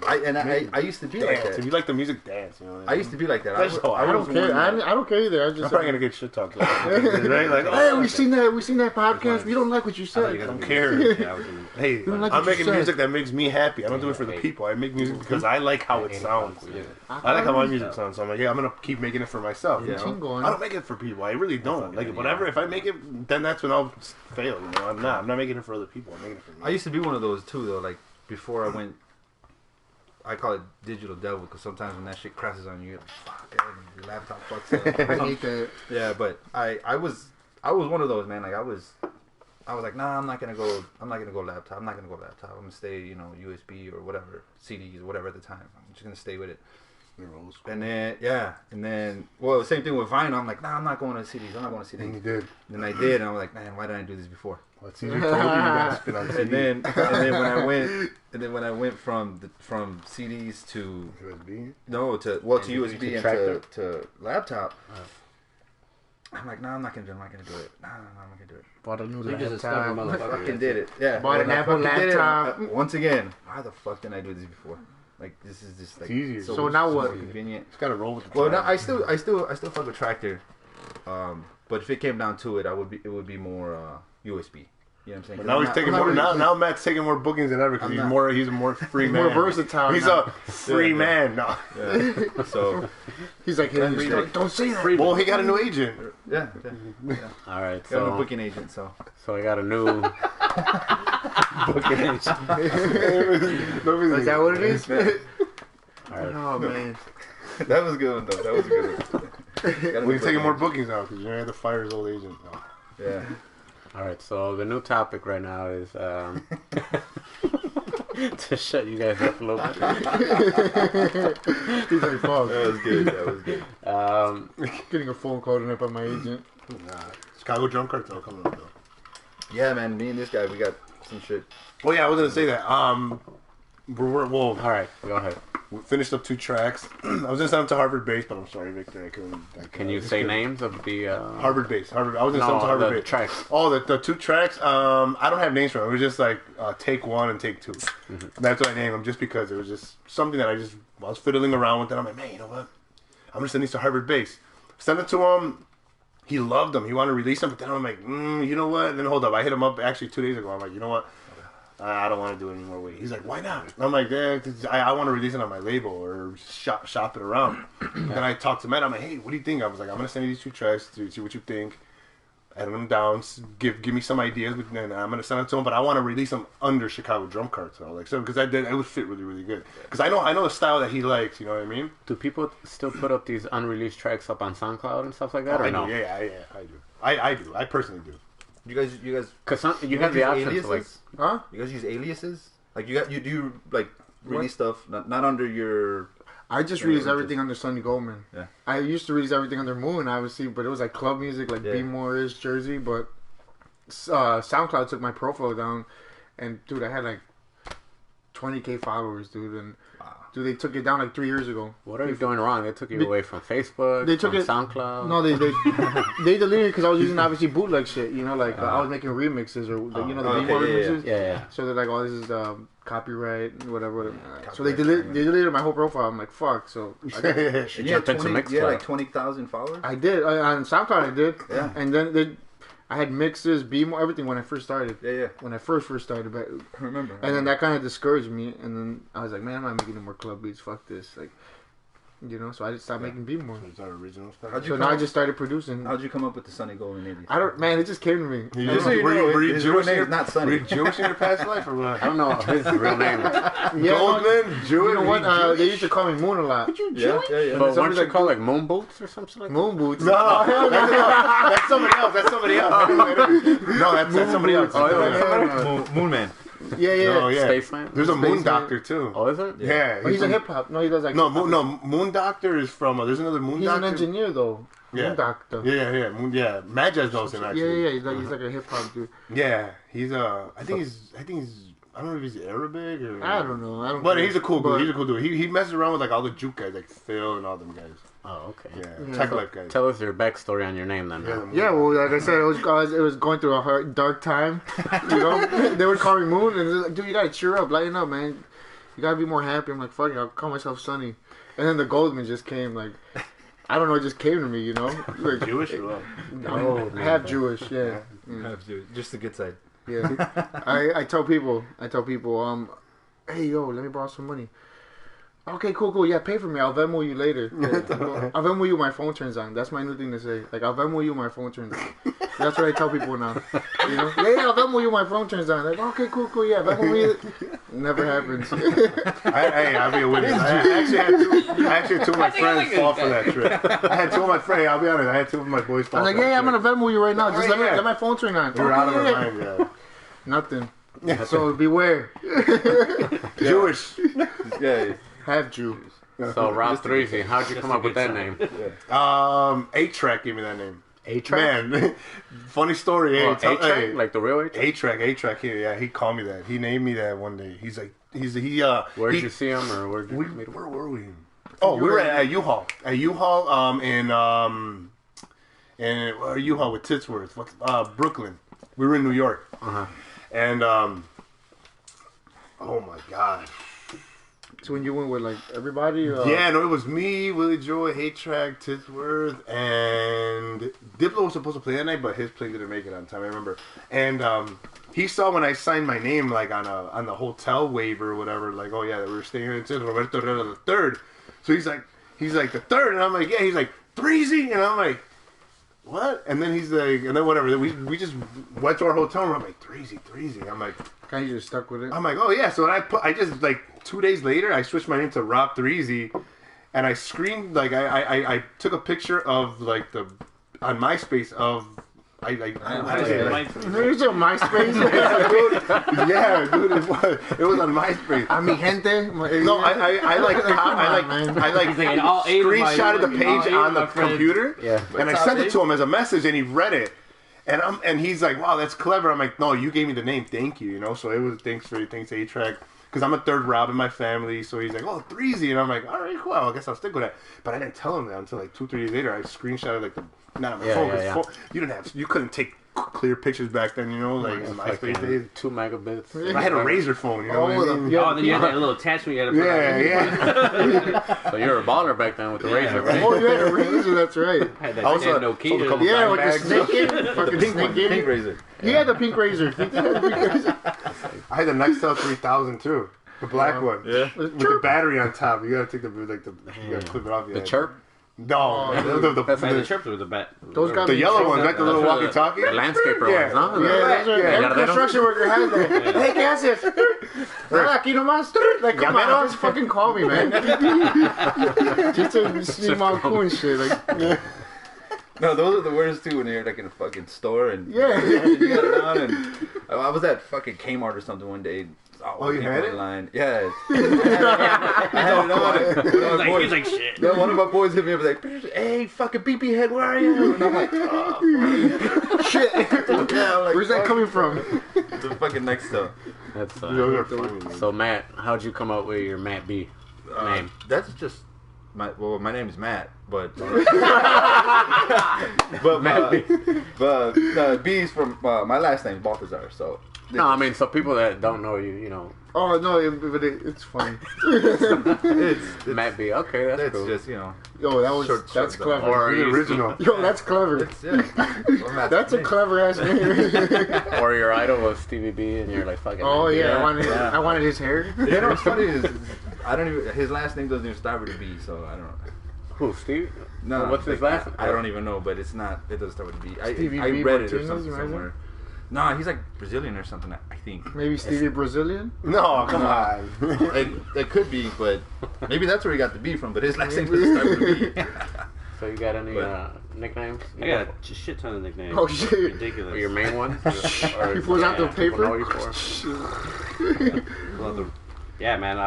I used to be like Dance. that. If you like the music, dance. You know what I used to be like that. That's how I don't care. I don't care either. I I'm just. probably gonna get shit talked. Right? Like, Hey, oh, we seen that podcast. We don't like what you said. I don't care. Hey, don't like I'm what you making said. music that makes me happy. I don't do it for the people. I make music because I like how it sounds. I like how my music sounds. So I'm like, yeah, I'm gonna keep making it for myself. You know? Chingo, I don't make it for people. I really don't. Like, whatever. If I make it, then that's when I'll fail. You know, I'm not making it for other people. I'm making it for me. I used to be one of those too, though. Like before I went, I call it digital devil because sometimes when that shit crashes on you, you're like, fuck, your laptop fucks up. I hate that. Yeah, but I was one of those, man. Like I was like, nah, I'm not gonna go laptop. I'm not gonna go laptop. I'm gonna stay, USB or whatever, CDs or whatever at the time. I'm just gonna stay with it. And then, well, same thing with vinyl. I'm like, nah, I'm not going to CDs. I'm not going to CDs. And you did. And I did, and I was like, man, why didn't I do this before? Well, it's easier told you gotta spit on CD. And then when I went from CDs to USB. to USB and to laptop, I'm like, nah, I'm not gonna do it. Nah, I'm not gonna do it. Bought a new You're just a stubborn laptop. motherfucker. Fucking did it. Yeah. Bought an When I Apple fucking did it, laptop. once again, why the fuck didn't I do this before? Like this is just like It's easier. So now what? convenient. Just gotta roll with the Well, time. no, I still fuck with Tractor, but if it came down to it, it would be more USB. You know what I'm saying? But now he's taking more. Now Matt's taking more bookings than ever because he's a more free man. More versatile. He's now. a free man now. Yeah. So He's like, hey, don't say that. Well, he got a new agent. yeah. All right, Got a new so booking agent. So I got a new. Is that what it is? All right. Oh man. that was good though. That was a good one. Well, he's taking more bookings now because you have to fire his old agent. No. Yeah. All right, so the new topic right now is to shut you guys up a little bit. He's like, fuck. That was good. Getting a phone call tonight by my agent. Nah. Chicago Drum Cartel coming up though. Yeah, man. Me and this guy, we got some shit. Well, yeah, I was gonna say that. All right, go ahead. We finished up 2 tracks. I was gonna send them to Harvard Bass, but I'm sorry, Victor, I couldn't. Can you say names of the Harvard Bass. I was gonna send them to Harvard the Bass. tracks? Oh, the 2 tracks. I don't have names for them. It was just like take 1 and take 2. That's what I named them, just because it was just something that I was fiddling around with. And I'm like, man, you know what? I'm gonna send these to Harvard Bass. Send it to him. He loved them. He wanted to release them, but then I'm like, you know what? And then hold up. I hit him up actually 2 days ago. I'm like, you know what? I don't want to do it any more weight. He's like, why not? And I'm like, yeah, cause I want to release it on my label or shop it around. Then I talked to Matt. I'm like, hey, what do you think? I was like, I'm gonna send you these 2 tracks to see what you think. Edit them down. Give me some ideas, and I'm gonna send it to him. But I want to release them under Chicago Drum Cartel, like so, because it would fit really, really good. Because I know the style that he likes. You know what I mean? Do people still put up these unreleased tracks up on SoundCloud and stuff like that, or I no? do. Yeah, I do. I do. I personally do. You guys, Because you have the use option to aliases? like. Huh? You guys use aliases? Like you do like release stuff not under your. I just release everything under Sonny Goldman. Yeah. I used to release everything under Moon, obviously, but it was like club music, like Be More-ish, Jersey. But SoundCloud took my profile down, and dude, I had like 20K followers, dude. And dude, they took it down like 3 years ago. What are you doing wrong? They took you away from Facebook. They took from it. SoundCloud. No, they deleted it because I was using obviously bootleg shit. You know, like I was making remixes or the B-more remixes. Yeah. So they're like, oh, this is copyright, whatever. So they deleted my whole profile. I'm like, fuck. So I got, You had 20,000 followers. I did on SoundCloud. I did. Yeah. And then I had mixes, B-more, everything when I first started. Yeah. When I first started, but I remember. and then that kind of discouraged me. And then I was like, man, I'm not making any more club beats. Fuck this. Like, you know. So I just stopped making B-more. Is that original stuff? So now I just started producing. How'd you come up with the Sonny Goldman name? I don't, man. It just came to me. Were you his Jewish? real name is not Sonny. Were you Jewish in your past life or what? I don't know his real name. Goldman, Jewish. You know what? They used to call me Moon a lot. Yeah. But weren't you called like Moon Boots or something like that? Moon boots. No, that's somebody else. That's somebody else. No, that's somebody else. Moon Man. Yeah. Oh yeah. Spaceman? There's a Moon Spaceman. Doctor too. Oh, is it? Yeah. But he's a hip hop. No, he does like No, Moon Doctor is from. There's another Moon He's Doctor. an engineer though. Yeah. Moon Doctor. Yeah. Magaz knows him actually. Yeah. He's like a hip hop dude. Yeah, he's I think he's I don't know if he's Arabic or I don't know. But he's a cool dude. He messes around with like all the juke guys, like Phil and all them guys. Oh, okay. Yeah, Tech Life guys. Tell us your backstory on your name then. Yeah, well, like I said, it was going through a dark time. You know, they would call me Moon, and they're like, dude, you gotta cheer up, lighten up, man. You gotta be more happy. I'm like, fuck it, I'll call myself Sonny. And then the Goldman just came, like, I don't know, it just came to me, you know. Like, Jewish or what? I'm half Jewish, yeah. Just the good side. Yeah. I tell people, hey yo, let me borrow some money. Okay, cool. Yeah, pay for me. I'll Venmo you later. Yeah. I'll Venmo you when my phone turns on. That's my new thing to say. Like, I'll Venmo you when my phone turns on. That's what I tell people now. You know? Yeah, I'll Venmo you when my phone turns on. Like, okay, cool. Yeah, Venmo me. Never happens. I'll be a witness. I actually had two of my friends fall for that trip. I had two of my friends. I'll be honest. I had two of my boys fall. I'm like, for that I'm trip. gonna Venmo you right now. Just let my phone turn on. You're out of our mind, yeah. Nothing. So beware. Jewish. Yeah. Half Jew. So Rob Threezy, how'd you come up with that name? 8-Track gave me that name. 8-Track? Man, funny story. Oh, 8-Track? Like the real 8-Track? 8-Track here. Yeah, he called me that. He named me that one day. He's like, Where'd you see him or where'd you meet him? Where were we? Oh, we were at U-Haul. At U-Haul, in U-Haul with Titsworth. Brooklyn. We were in New York. And oh my god. So when you went with like everybody? Yeah, no, it was me, Willie Joy, 8-Track, Titsworth, and Diplo was supposed to play that night, but his plane didn't make it on time. I remember, and he saw when I signed my name like on the hotel waiver or whatever, like, oh yeah, we were staying here until Roberto Herrera the third. So he's like the third, and I'm like, yeah, he's like Threezy, and I'm like, what? And then he's like, and then whatever, we just went to our hotel room. I'm like, Threezy. I'm like, kind of just stuck with it. I'm like, oh yeah. So I just like 2 days later, I switched my name to Rob Threezy, and I screened like I took a picture of like on MySpace of. There's a MySpace. Yeah, dude, it was on MySpace. I mean, gente. No, I screenshotted the page on the computer. Yeah, and I sent it to him as a message, and he read it. And he's like, wow, that's clever. I'm like, no, you gave me the name, thank you. You know, so it was thanks to 8-Track. Because I'm a third Rob in my family, so he's like, oh, Threezy. And I'm like, all right, cool, I guess I'll stick with that. But I didn't tell him that until like 2-3 days later. I screenshotted like not on my phone. Phone. You couldn't take clear pictures back then, you know, like in MySpace days. 2 megabits. I had a razor phone, you know what I mean? Then you had that little attachment you had to put Yeah. So you were a baller back then with the razor, right? Oh, you had a razor, that's right. I had that Nokia. Yeah, with the snake in. Fucking snake in. Pink razor. He had the pink razor. I had the Nextel 3000 too. The black one. Yeah. With the battery on top. You gotta take you gotta clip it off. The chirp? No. The chirps were the best. Those got The yellow ones, like the little walkie-talkie? The landscaper Yeah. ones, huh? Yeah, those are every construction worker has that. Hey, ¿qué haces? Aquí nomás. Like, come on, just fucking call me, man. Just to seem all cool and shit. Like, No, those are the worst too when you're like in a fucking store and yeah. you got it on and I was at fucking Kmart or something one day. Oh, you had it? Line. Yeah. I had it on. He's like, shit. Then one of my boys hit me up like, hey, fucking BP head, where are you? And I'm like, oh, Shit. yeah, I'm like, Where's that coming from? The fucking next stuff. That's Those are funny, man. so Matt. How'd you come up with your Matt B name? That's just my name is Matt, but Matt B. But B's from my last name Balthazar. So No, I mean, so people that don't know you, you know, Oh no, but it's funny. it's Matt B. Okay, that's it's cool. just Yo, that's Short, clever. Or The original. Yo, that's clever. it's well, Matt's That's a name. clever ass name. Or your idol was Stevie B, and you're like fucking. Oh Matt B. yeah, Yeah. I wanted his hair. You know what's funny is I don't even his last name doesn't even start with a B, so I don't know. Who, Steve? No, What's his like, last? I don't even know, but it's not. It doesn't start with a B. Stevie I B. read it or Martinez, something you imagine? somewhere. No, he's like Brazilian or something. I think Maybe Stevie Brazilian. No, come on. it could be, but maybe that's where he got the B from. But his last name doesn't start with a B. So you got any But- nicknames? I got a shit ton of nicknames. Oh shit! Ridiculous. Or your main one? Or He pulls out the people paper. know you for? Yeah, man. Yeah,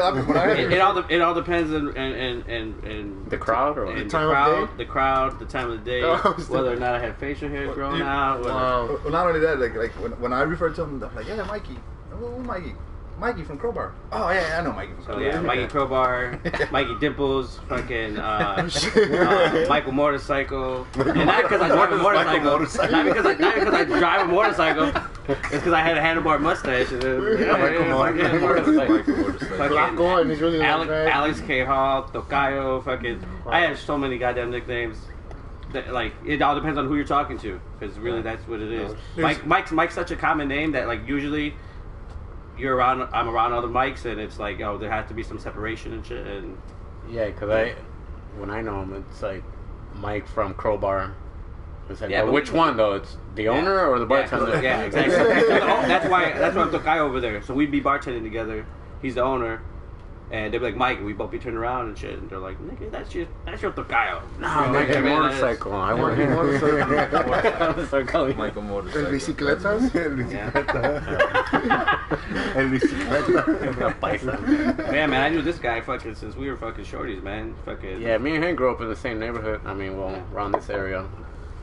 I mean, when I It all depends in The crowd or in what? time of day? the crowd, the time of the day, Oh, I was whether or not I have facial hair grown out. Whether, Wow. well, not only that, like when I refer to him, I'm like, yeah, Mikey. Oh, Mikey from Crowbar. Oh yeah, I know Mikey from So Crowbar. yeah, Mikey Crowbar, Mikey Dimples, fucking Michael Motorcycle, and not because I drive a motorcycle, not because I drive a motorcycle, it's because I had a handlebar mustache. And Michael Motorcycle. Black Gold, and he's really Alex K. Hall, Tocayo, fucking. I have so many goddamn nicknames. That, like, it all depends on who you're talking to, because really that's what it is. Mike's such a common name that like usually I'm around other Mikes, and it's like, oh, there has to be some separation and shit. And Yeah, because when I know him, it's like Mike from Crowbar. It's like, Yeah, well, but which one though? It's the owner or the bartender? Yeah, exactly. that's why I'm Tokai over there. So we'd be bartending together. He's the owner, and they'd be like, Mike, and we'd both be turning around and shit, and they're like, nigga, that's your Tokayo. No, Mike a motorcycle. I want him. Motorcycle. Michael El Motorcycle. bicicletas. Yeah, man, I knew this guy fucking since we were fucking shorties, man. Fucking Yeah, me and him grew up in the same neighborhood. I mean, well, around this area.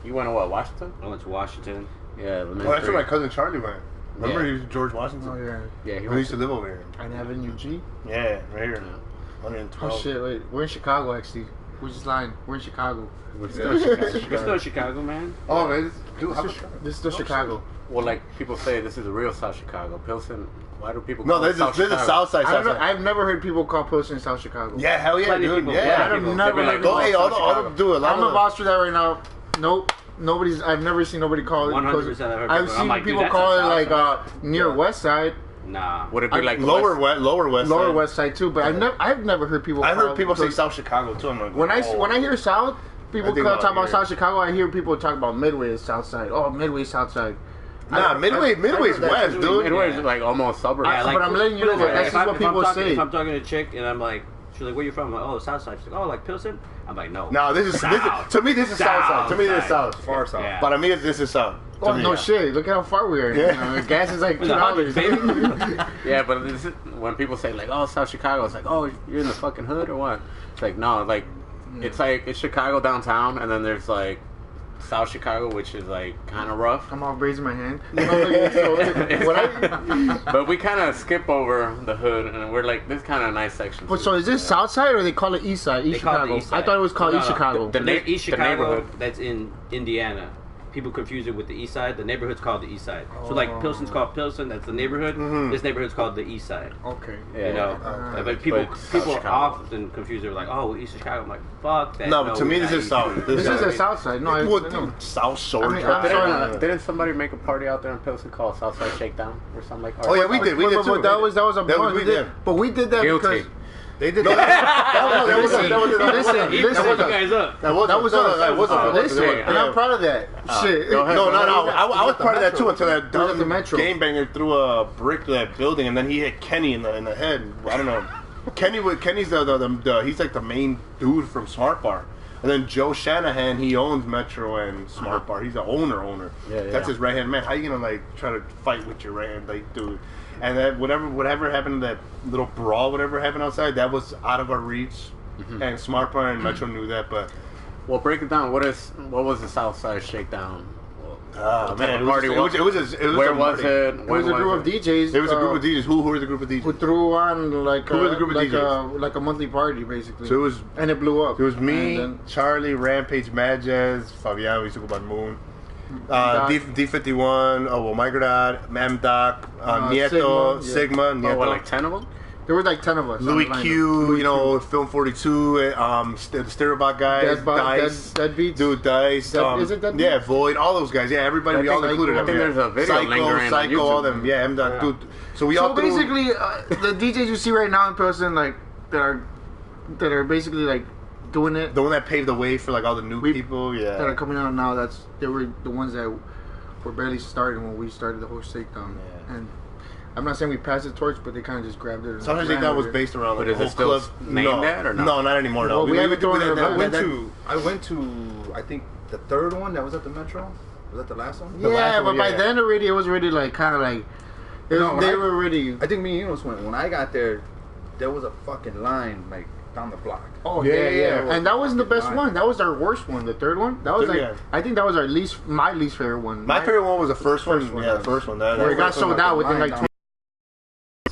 You went to what, Washington? I went to Washington. Yeah, Well, that's where my cousin Charlie went. Remember, Yeah. he was George Washington? Oh yeah. Yeah, he He went used to live over here. And Avenue G. Yeah, right here. Yeah. 112. Oh shit! Wait, we're in Chicago actually. We're just lying. We're in Chicago. We're still Chicago. We're still in Chicago, man. Oh, man. Dude, how This is still Chicago. Well, like people say, this is the real South Chicago. Pilsen. Why do people? No, call it there's South a Chicago? south side, I south don't know, side. I've never heard people call Pilsen South Chicago. Yeah, hell yeah, Plenty of dude. people. Yeah. I've people. never They'd be like, heard Go, hey, all Chicago. the do it. I'm a boss for that right now. Nope. Nobody's. I've never seen nobody call it. 100% I've heard I've people- seen I'm like, dude, people that's call a it South like Side. near West Side, Nah. Would it be like lower West? lower west lower side. West Side too. But I've never heard people. I call heard people say Pilsen- South Chicago too. I'm like, When I oh. hear South, people I think talk about about here. South Chicago. I hear people talk about Midway as South Side. Oh, Midway South Side. Nah, Midway's heard that west, too. dude. Midway's like almost suburbs. Yeah, but I'm letting you know put it that this that's way, just what if I'm people talking- say. If I'm talking to a chick and I'm like, she's like, where you from? I'm like, oh, South Side. She's like, oh, like Pilsen? I'm like, no. No, this is South. to me. This is south side. To me, this is South south. Far south. Yeah. But I mean, this is south. To Oh me, no yeah. shit! Look at how far we are. Yeah. You know, gas is like With the $2. baby. Yeah, but this is, when people say like, "Oh, South Chicago," it's like, "Oh, you're in the fucking hood or what?" It's like, no, like, it's like it's Chicago downtown, and then there's like South Chicago, which is like kind of rough. I'm all raising my hand. So, when I, But we kind of skip over the hood, and we're like, this kind of nice section. but so is this South Side or they call it East Side? East They call it Chicago. the East Side. I thought it was called No, East no. Chicago. The There's East the Chicago neighborhood. that's in Indiana. People confuse it with the East Side. The neighborhood's called the East Side. So like Pilsen's called Pilsen. That's the neighborhood. This neighborhood's called the East Side. Okay. Yeah, You know, Uh, but people but South Chicago. often confuse it with like, oh, East Chicago. I'm like, fuck that. No, but to me, we're this not is East. south. This is the South Side. No, I know. South Shore. I mean, Drive. I'm sorry. Didn't somebody make a party out there in Pilsen called Southside Shakedown or something like that? Oh yeah, we did. We did But too. that was a month. we did. But we did that Guilty. because They did. That was listen, He listen. put you guys up. That was us. That was us. Listen, Yeah. and I'm proud of that. Shit. go ahead. No. I was part of that too until that It was at the dumb Metro. gangbanger threw a brick to that building, and then he hit Kenny in the head. I don't know. Kenny's the he's like the main dude from Smart Bar. And then Joe Shanahan, he owns Metro and Smart Bar. He's the owner. Yeah. That's his right hand man. How you gonna like try to fight with your right hand, like, dude? And that whatever happened to that little brawl, whatever happened outside, that was out of our reach. And Smart Bar and Metro knew that, but well, break it down. What was the Southside Shakedown? man, Where was it? It was a group of DJs. It was a group of DJs. Who were the group of DJs? Who threw on like Who were the group of DJs? like a monthly party basically. So it was, and it blew up. It was me, And then- Charlie, Rampage, Mad Jazz, Fabian. We used to go by Moon. Doc. D51. Oh well, Microdot, Doc, Nieto, Sigma, Nieto. What, like 10 of them? There was like 10 of us. Louis on the lineup. Q, Louis you know, Film 42, the Stereobot guys, Dice, Dead Beats. dude, Dice, Is it Dead yeah, Beats? Void, all those guys, yeah, everybody, we all included I them. think yeah. there's a video lingering on Psycho, YouTube. all them, yeah, dude. So we all So threw- basically, the DJs you see right now in person, like that are basically like doing it, the one that paved the way for like all the new people, that are yeah. coming out now. They were the ones that were barely starting when we started the whole shakedown. Yeah. And I'm not saying we passed the torch, but they kind of just grabbed it. And Sometimes ran that was with it. based around like But the is whole it still club. named that or no? No, not anymore. No, Well, we haven't thrown it that- around. I went to I think the third one that was at the Metro. Was that the last one? The last Yeah, one, but by yeah. then already it was already like kind of like they were already. I think me and Enos went. When I got there, there was a fucking line like down the block. Oh Yeah. and that wasn't the best Line. one. That was our worst one. The third one. That was like Yeah. I think that was my least favorite one. My favorite one was the first one. First one, Yeah, yeah. the first one. where it got first one, sold like, out the within line like down.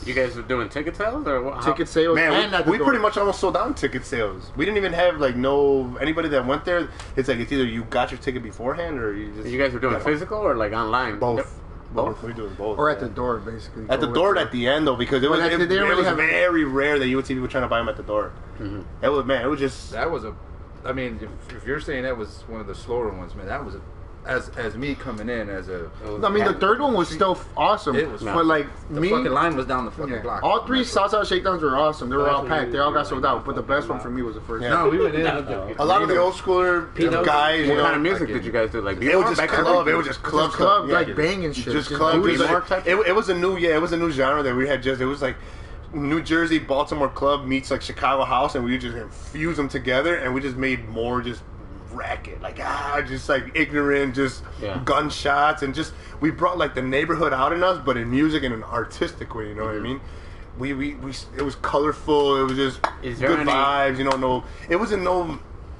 You guys were doing ticket sales or what? ticket sales. Man, and at the we door. pretty much almost sold out in ticket sales. We didn't even have like anybody that went there. It's like it's either you got your ticket beforehand or you just. You guys were doing got physical or like online? both. Both? We're doing both. or at yeah. the door basically. At the door at the end though, because it was Well, they it didn't really was have- very rare that you would see people trying to buy them at the door. Mhm. It was just. That was I mean, if you're saying that was one of the slower ones, man, that was as me coming in as a. I mean, the third one was still awesome. It was but like The me, fucking line was down the fucking yeah. block. all three Southside shakedowns were awesome. They were all That's packed. They all got sold out. But the best fucking one for me was the first. Yeah. No, we went in. A lot of the old schooler guys, you What know, kind of music did you guys do? Like it was just back in the club. day? It was just club, club, stuff. like Yeah. banging shit. Just club. booty. It was, more like, type- it was a new genre that we had. It was like New Jersey, Baltimore club meets like Chicago house, and we just fuse them together, and we just made more just racket, like just like ignorant, just Yeah. gunshots, and just we brought like the neighborhood out in us, but in music in an artistic way. You know what I mean? We it was colorful. It was just Is there good any- vibes. You know, it wasn't no.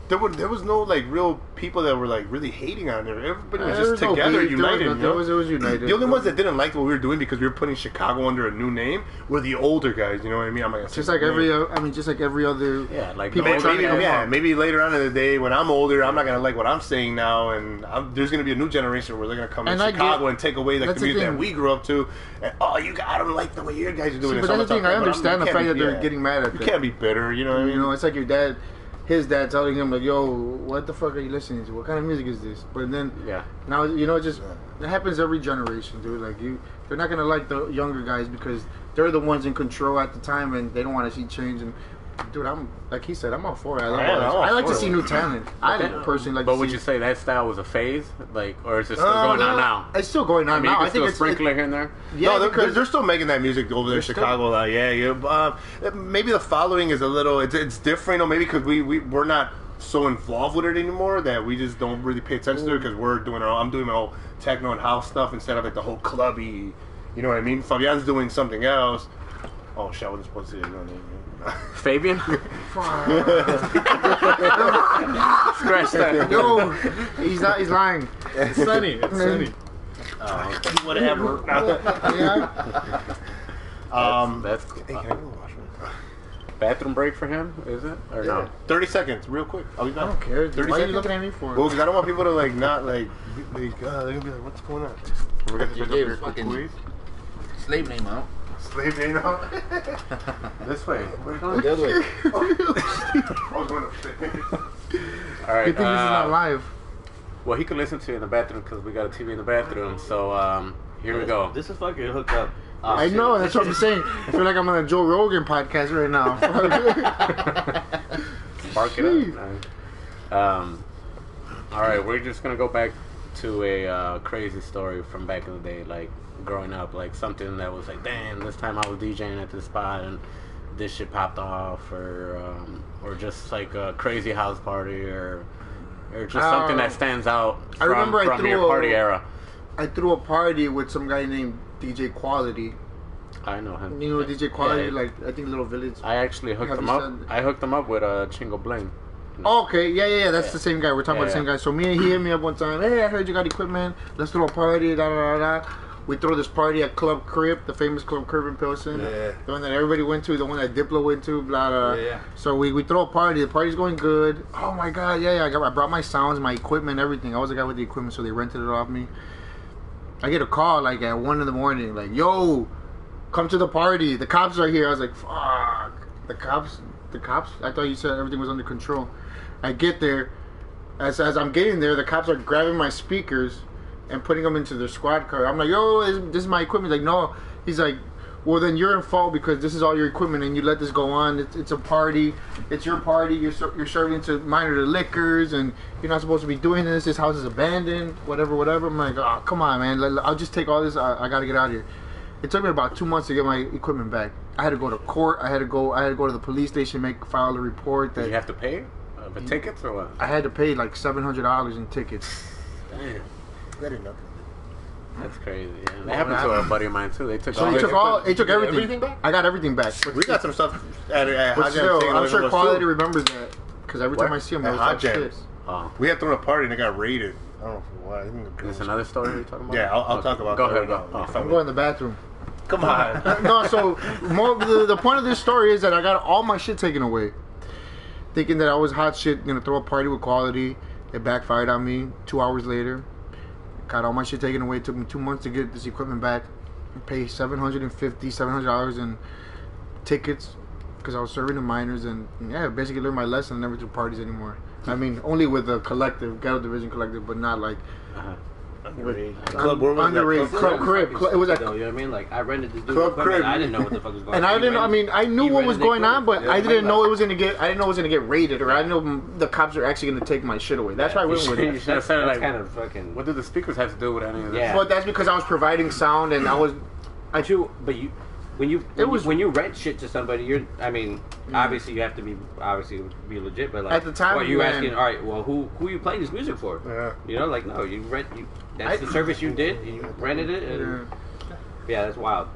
There was no like real people that were like really hating on there. Everybody was There just was no together, beef. united. you know? It was united. The only ones that didn't like what we were doing because we were putting Chicago under a new name were the older guys. You know what I mean? I'm like, just like every other. Yeah, like People the trying to older come guys. up. maybe later on in the day when I'm older, I'm not gonna like what I'm saying now, and there's gonna be a new generation where they're gonna come in And I Chicago get- and take away like that's the the music that thing. we grew up to. And I don't like the way your guys are doing See, it. but So that's the I'm thing. I talking about, understand the you fact can't that be- they're yeah. getting mad at You that. can't be bitter. You know what I mean? You know, it's like your dad. His dad telling him like, "Yo, what the fuck are you listening to? What kind of music is this?" But then Yeah. now it happens every generation, dude. Like they're not gonna like the younger guys because they're the ones in control at the time and they don't want to see change. And dude, I'm like he said, I'm all for it. I like to see new talent. I personally like. But to would see, you say that style was a phase, like, or is it still going on now? It's still going on I mean, now. you I can think still it's sprinkle it here and there. yeah, no, because they're still making that music over there in They're Chicago. Like, maybe the following is a little. It's different. Maybe because we're not so involved with it anymore that we just don't really pay attention to it because we're doing I'm doing my whole techno and house stuff instead of like the whole clubby. You know what I mean? Fabian's doing something else. Oh shit! I wasn't supposed to say his real name. Fabian? Scratch that. yo, he's not. He's lying. It's sunny. It's sunny. Whatever. Yeah. That's Hey, can I go to the washroom? bathroom break for him, is it? Or no? 30 seconds, real quick. I'll be I back. don't care. 30 Why are you seconds? looking at me for? Well, because I don't want people to like not like they're gonna be like, what's going on? We're gonna You check gave up your fucking- quiz. Slave name out. Slave name out. This way. Where's going? The other way. I was going upstairs. All right. Good thing this is not live. Well, he can listen to you in the bathroom because we got a TV in the bathroom. So here we go. This is fucking hooked up. I know. That's what I'm saying. I feel like I'm on a Joe Rogan podcast right now. Spark it up. All right, we're just gonna go back to a crazy story from back in the day, like growing up, like something that was like, damn, this time I was DJing at this spot, and this shit popped off, or just like a crazy house party, or just something that stands out from your party era. I threw a party with some guy named DJ Quality. I know him. You know DJ Quality? Yeah. Like, I think Little Village. I actually hooked him up. I hooked him up with Chingo Bling. Oh, okay, yeah. That's the same guy. We're talking about the same guy. So he hit me up one time. Hey, I heard you got equipment. Let's throw a party. Da da da da. We throw this party at Club Crib, the famous Club Crib in Pilsen. Yeah. The one that everybody went to, the one that Diplo went to, blah blah. Yeah. So we throw a party. The party's going good. Oh my god, yeah. I brought my sounds, my equipment, everything. I was the guy with the equipment, so they rented it off me. I get a call like at 1 in the morning, like, yo, come to the party. The cops are here. I was like, fuck. The cops. I thought you said everything was under control. I get there. As I'm getting there, the cops are grabbing my speakers and putting them into their squad car. I'm like, yo, this is my equipment. He's like, no. He's like, well, then you're in fault because this is all your equipment and you let this go on. It's a party. It's your party. You're serving to minor the liquors and you're not supposed to be doing this. This house is abandoned. Whatever. I'm like, oh, come on, man. I'll just take all this. I got to get out of here. It took me about 2 months to get my equipment back. I had to go to court. I had to go to the police station, file a report. Did you have to pay for tickets or what? I had to pay like $700 in tickets. Damn. That ain't nothing. That's crazy. Yeah. That happened to a buddy of mine too. They took everything. Everything back. I got everything back. We got some stuff at But Hot still, Jams. I'm sure Quality remembers that because every time I see him, At I was Hot like, shit. Jams. Oh. We had thrown a party and it got raided. I don't know for what. I think the Is girls. this another story you're talking about? Yeah, I'll talk about Go that. ahead. Go. If I'm going to the bathroom. Come on. No, so the point of this story is that I got all my shit taken away. Thinking that I was hot shit, gonna throw a party with Quality. It backfired on me 2 hours later. Got all my shit taken away. It took me 2 months to get this equipment back. I paid $700 in tickets because I was serving the minors and basically learned my lesson and never do parties anymore. I mean, only with the collective, Ghetto Division collective, but not like Club, where was underage that? Club Crib. It was at You know what I mean? Like, I rented this dude Club equipment. Crib. I didn't know what the fuck was going on. And I didn't. I mean, I knew what was going on, but I didn't know it was gonna get. I didn't know it was gonna get raided, or I didn't know the cops are actually gonna take my shit away. That's why I went with You it. should have said That's like, kind of fucking. what did the speakers have to do with any of this? Yeah. But that's because I was providing sound, and I was. When you rent shit to somebody, obviously you have to be legit, but like At the time, what you man, asking, all right, well, who are you playing this music for? Yeah. You know, like, no, you rent. That's the service you did. You rented it, and that's wild.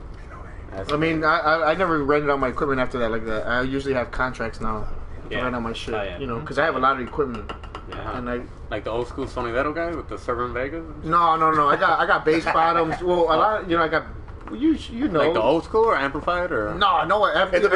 I mean, I never rented out my equipment after that like that. I usually have contracts now to Yeah. rent out my shit. Oh, yeah. You know, because I have a lot of equipment, Uh-huh. and I. Like the old school sonidero guy with the server in Vegas? No. I got bass bottoms. Well, a lot. I got. You know. Like the old school or amplified or? No. In the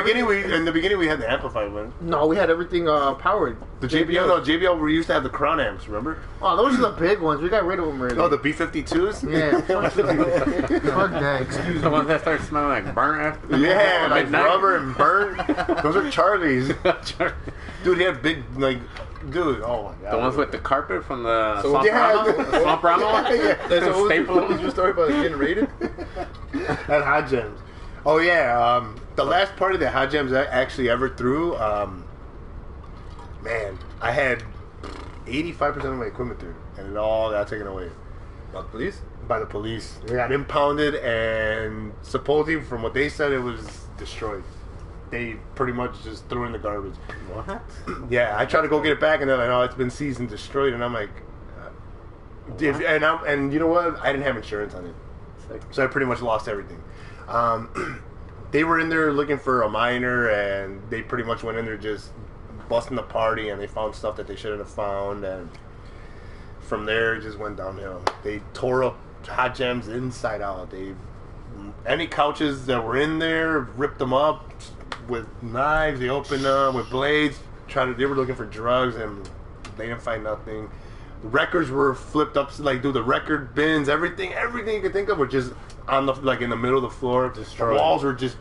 beginning, we had the amplified one. No, we had everything powered. The JBL. We used to have the Crown amps. Remember? Oh, those are the big ones. We got rid of them already. Oh, the B52s. Yeah. Fuck that. Excuse The me. ones that start smelling like burnt after? Yeah, like Midnight? rubber and burnt. Those are Charlie's. Dude, he had big dude. Oh my god. The ones with the carpet from the So, Swamp yeah. Rama? Swamp Rama? That's what Staple. was your story about getting raided at Hot Jams. Oh yeah, the last party that Hot Jams actually ever threw, man, I had 85% of my equipment through, and it all got taken away By the police? by the police. It got impounded, and supposedly, from what they said, it was destroyed. They pretty much just threw it in the garbage. What? Yeah, I tried to go get it back, and they're like, "Oh, it's been seized and destroyed." And I'm like, and you know what? I didn't have insurance on it, so I pretty much lost everything. They were in there looking for a minor, and they pretty much went in there just busting the party, and they found stuff that they shouldn't have found, and from there it just went downhill. They tore up Hot Jams inside out. Any couches that were in there, ripped them up with knives. They opened them with blades. They were looking for drugs, and they didn't find nothing. The records were flipped up, the record bins, everything you could think of were just on in the middle of the floor. Destroyed. The walls were just